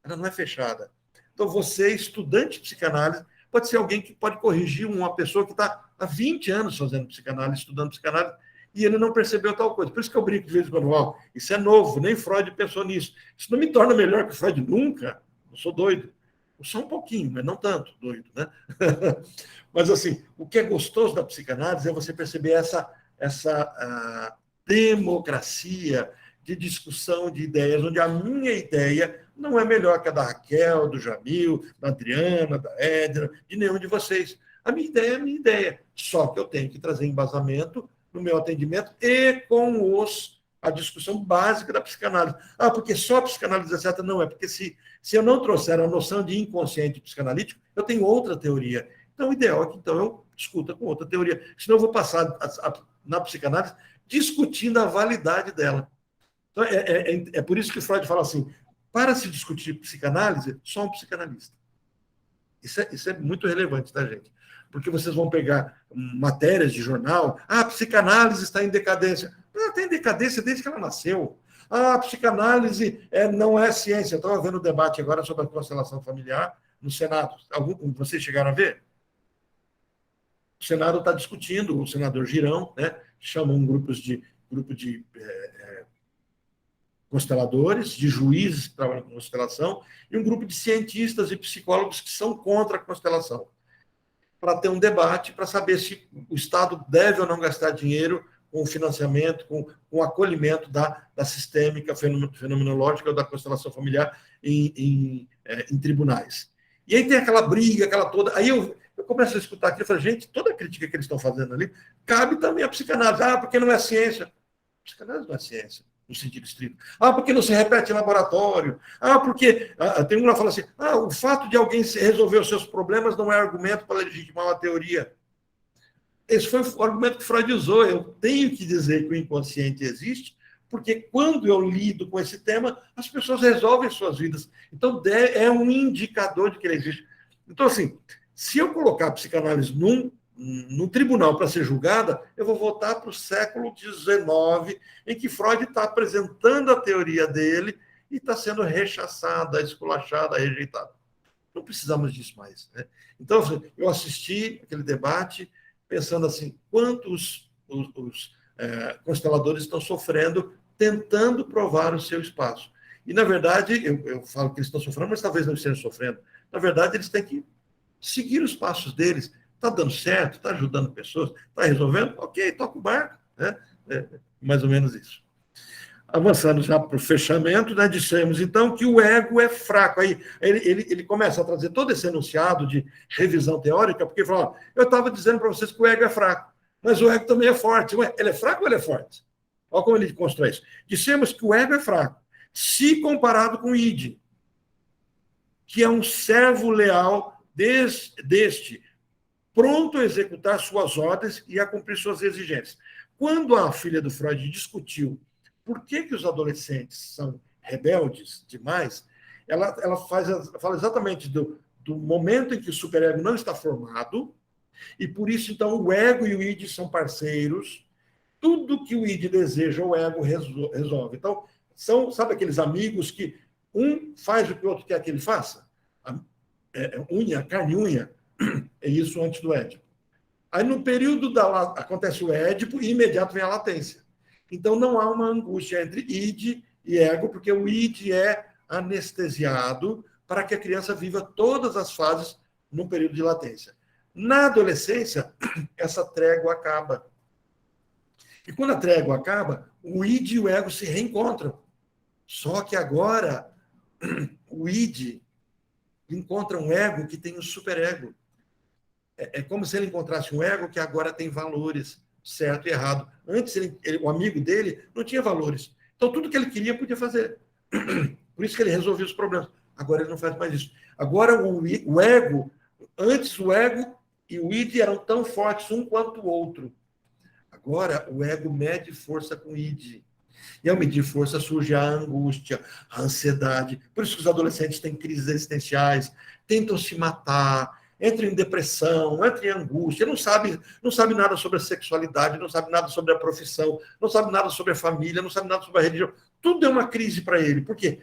Ela não é fechada. Então, você, estudante de psicanálise, pode ser alguém que pode corrigir uma pessoa que está há 20 anos fazendo psicanálise, estudando psicanálise, e ele não percebeu tal coisa. Por isso que eu brinco de vez em quando, isso é novo, nem Freud pensou nisso. Isso não me torna melhor que Freud nunca. Eu sou doido. Só um pouquinho, mas não tanto doido, né? Mas, assim, o que é gostoso da psicanálise é você perceber essa democracia de discussão de ideias, onde a minha ideia não é melhor que a da Raquel, do Jamil, da Adriana, da Edna, de nenhum de vocês. A minha ideia é a minha ideia, só que eu tenho que trazer embasamento no meu atendimento e com a discussão básica da psicanálise. Porque só a psicanálise é certa? Não, é porque se eu não trouxer a noção de inconsciente psicanalítico, eu tenho outra teoria. Então, o ideal é que eu discuta com outra teoria. Senão, eu vou passar na psicanálise discutindo a validade dela. Então, é por isso que Freud fala assim, para se discutir psicanálise, só um psicanalista. Isso é muito relevante, tá, gente? Porque vocês vão pegar matérias de jornal, a psicanálise está em decadência. Ela está em decadência desde que ela nasceu. A psicanálise não é ciência. Eu estava vendo o debate agora sobre a constelação familiar no Senado. Vocês chegaram a ver? O Senado está discutindo, o senador Girão, né, chama um grupo de consteladores, de juízes que trabalham com constelação, e um grupo de cientistas e psicólogos que são contra a constelação, para ter um debate, para saber se o Estado deve ou não gastar dinheiro com o financiamento, com o acolhimento da sistêmica fenomenológica ou da constelação familiar em tribunais. E aí tem aquela briga, aquela toda... Aí eu começo a escutar aqui e falo, gente, toda a crítica que eles estão fazendo ali cabe também à psicanálise. Porque não é ciência. A psicanálise não é ciência, no sentido estrito. Porque não se repete em laboratório. Porque... tem um lá que fala assim, o fato de alguém resolver os seus problemas não é argumento para legitimar uma teoria. Esse foi o argumento que Freud usou. Eu tenho que dizer que o inconsciente existe, porque quando eu lido com esse tema, as pessoas resolvem suas vidas. Então, é um indicador de que ele existe. Então, assim, se eu colocar a psicanálise num tribunal para ser julgada, eu vou voltar para o século XIX, em que Freud está apresentando a teoria dele e está sendo rechaçada, esculachada, rejeitada. Não precisamos disso mais, né? Então, eu assisti aquele debate pensando assim, quantos os consteladores estão sofrendo, tentando provar o seu espaço. E, na verdade, eu falo que eles estão sofrendo, mas talvez não estejam sofrendo. Na verdade, eles têm que seguir os passos deles. Está dando certo? Está ajudando pessoas? Está resolvendo? Ok, toca o barco. Né? Mais ou menos isso. avançando já para o fechamento, né, dissemos, então, que o ego é fraco. Aí ele começa a trazer todo esse enunciado de revisão teórica, porque ele fala, ó, eu estava dizendo para vocês que o ego é fraco, mas o ego também é forte. Ué, ele é fraco ou ele é forte? Olha como ele constrói isso. Dissemos que o ego é fraco, se comparado com o id, que é um servo leal deste, pronto a executar suas ordens e a cumprir suas exigências. Quando a filha do Freud discutiu por que os adolescentes são rebeldes demais, ela fala exatamente do momento em que o superego não está formado, e por isso, então, o ego e o id são parceiros, tudo que o id deseja, o ego resolve. Então, sabe aqueles amigos que um faz o que o outro quer que ele faça? Carne e unha, é isso antes do Édipo. Aí, no período acontece o Édipo e imediato vem a latência. Então, não há uma angústia entre id e ego, porque o id é anestesiado para que a criança viva todas as fases no período de latência. Na adolescência, essa trégua acaba. E quando a trégua acaba, o id e o ego se reencontram. Só que agora, o id encontra um ego que tem um superego. É como se ele encontrasse um ego que agora tem valores, certo e errado. Antes, o amigo dele não tinha valores. Então, tudo que ele queria, podia fazer. Por isso que ele resolvia os problemas. Agora, ele não faz mais isso. Agora, o ego, antes o ego e o id eram tão fortes um quanto o outro. Agora, o ego mede força com o id. E ao medir força surge a angústia, a ansiedade. Por isso que os adolescentes têm crises existenciais, tentam se matar, entram em depressão, entram em angústia, não sabe nada sobre a sexualidade, não sabe nada sobre a profissão, não sabe nada sobre a família, não sabe nada sobre a religião. Tudo é uma crise para ele. Por quê?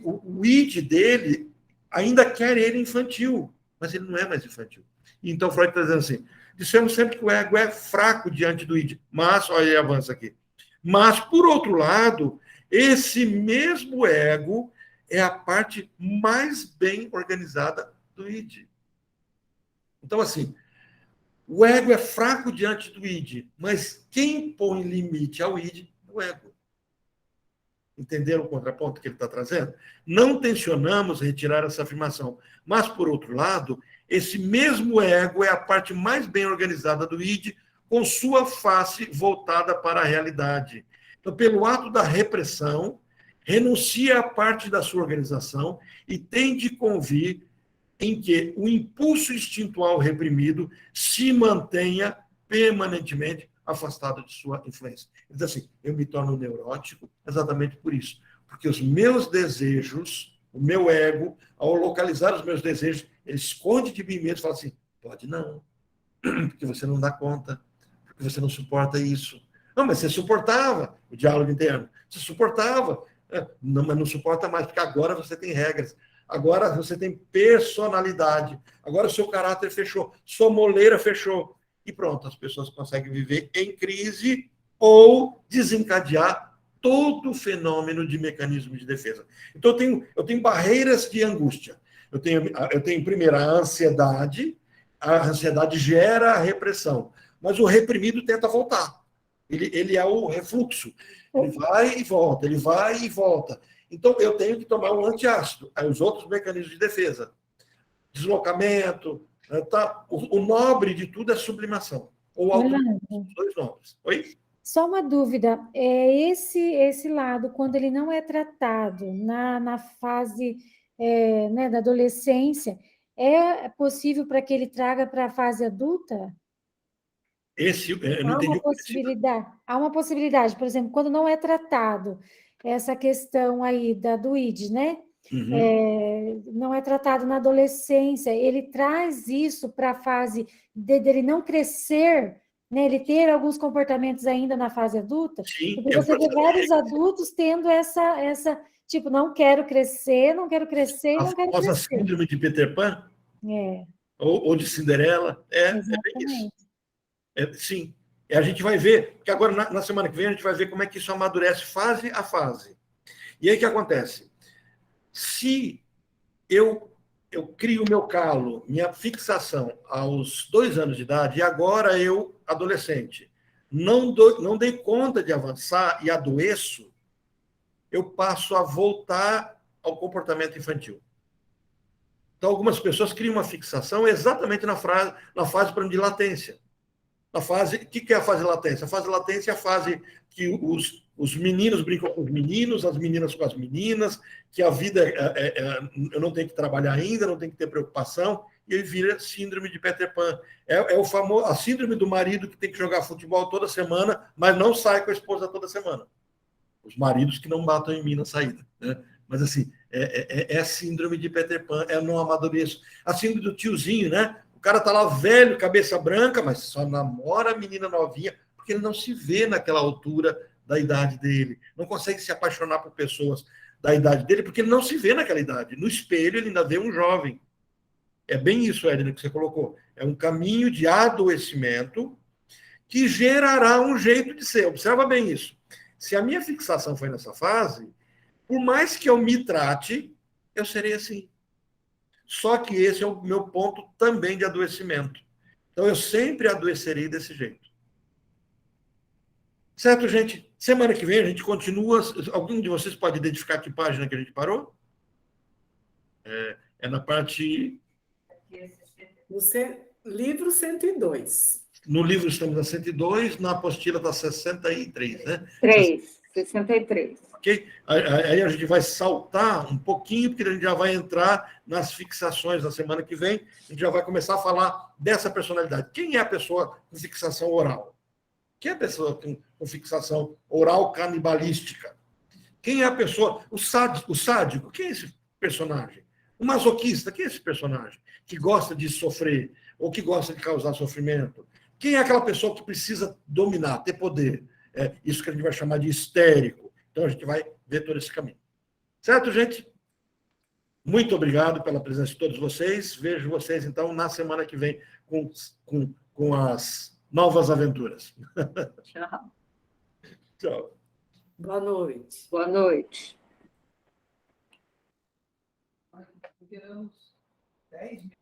O id dele ainda quer ele infantil, mas ele não é mais infantil. Então, Freud está dizendo assim, dissemos sempre que o ego é fraco diante do id, mas, olha aí, avança aqui. Mas, por outro lado, esse mesmo ego é a parte mais bem organizada do id. Então, assim, o ego é fraco diante do id, mas quem põe limite ao id é o ego. Entenderam o contraponto que ele está trazendo? Não tensionamos retirar essa afirmação, mas, por outro lado, esse mesmo ego é a parte mais bem organizada do id, com sua face voltada para a realidade. Então, pelo ato da repressão, renuncia a parte da sua organização e tem de convir em que o impulso instintual reprimido se mantenha permanentemente afastado de sua influência. Ele diz assim, eu me torno neurótico exatamente por isso, porque os meus desejos, o meu ego, ao localizar os meus desejos, ele esconde de mim mesmo e fala assim, pode não, porque você não dá conta, porque você não suporta isso. Não, mas você suportava o diálogo interno. Você suportava. Não, mas não suporta mais, porque agora você tem regras. Agora você tem personalidade. Agora o seu caráter fechou. Sua moleira fechou. E pronto, as pessoas conseguem viver em crise ou desencadear todo o fenômeno de mecanismo de defesa. Então, eu tenho barreiras de angústia. Eu tenho primeiro, a ansiedade. A ansiedade gera a repressão. Mas o reprimido tenta voltar. Ele é o refluxo. Ele vai e volta, ele vai e volta. Então, eu tenho que tomar um antiácido. Aí, os outros mecanismos de defesa. Deslocamento. Tá? O nobre de tudo é sublimação. Ou os dois nobres. Oi? Só uma dúvida. Esse lado, quando ele não é tratado na fase né, da adolescência, é possível para que ele traga para a fase adulta? Há uma possibilidade, por exemplo, quando não é tratado essa questão aí do id, né? Uhum. Não é tratado na adolescência, ele traz isso para a fase dele não crescer, né? Ele ter alguns comportamentos ainda na fase adulta. Sim, porque você vê vários adultos tendo essa tipo, não quero crescer, não quero crescer, não quero crescer. A famosa síndrome de Peter Pan? Ou de Cinderela. É isso. Sim, a gente vai ver, porque agora na semana que vem a gente vai ver como é que isso amadurece fase a fase. E aí o que acontece? Se eu crio o meu calo, minha fixação aos 2 anos de idade, e agora eu, adolescente, não dei conta de avançar e adoeço, eu passo a voltar ao comportamento infantil. Então, algumas pessoas criam uma fixação exatamente na fase de latência. O que é a fase de latência? A fase de latência é a fase que os meninos brincam com os meninos, as meninas com as meninas, que a vida eu não tenho que trabalhar ainda, não tenho que ter preocupação, e aí vira síndrome de Peter Pan. A síndrome do marido que tem que jogar futebol toda semana, mas não sai com a esposa toda semana. Os maridos que não batam em mim na saída, né? Mas, assim, é a síndrome de Peter Pan, não amadureço. A síndrome do tiozinho, né? O cara tá lá velho, cabeça branca, mas só namora a menina novinha, porque ele não se vê naquela altura da idade dele. Não consegue se apaixonar por pessoas da idade dele, porque ele não se vê naquela idade. No espelho, ele ainda vê um jovem. É bem isso, Edna, que você colocou. É um caminho de adoecimento que gerará um jeito de ser. Observa bem isso. Se a minha fixação foi nessa fase, por mais que eu me trate, eu serei assim. Só que esse é o meu ponto também de adoecimento. Então, eu sempre adoecerei desse jeito. Certo, gente? Semana que vem a gente continua. Algum de vocês pode identificar que página que a gente parou? É na parte... Livro 102. No livro estamos na 102, na apostila está 63, né? 63. Ok? Aí a gente vai saltar um pouquinho, porque a gente já vai entrar nas fixações na semana que vem, a gente já vai começar a falar dessa personalidade. Quem é a pessoa com fixação oral? Quem é a pessoa com fixação oral canibalística? Quem é a pessoa... O sádico, quem é esse personagem? O masoquista, quem é esse personagem? Que gosta de sofrer, ou que gosta de causar sofrimento? Quem é aquela pessoa que precisa dominar, ter poder? Isso que a gente vai chamar de histérico. Então, a gente vai ver todo esse caminho. Certo, gente? Muito obrigado pela presença de todos vocês. Vejo vocês, então, na semana que vem com as novas aventuras. Tchau. Tchau. Boa noite. Boa noite. Esperamos 10 minutos.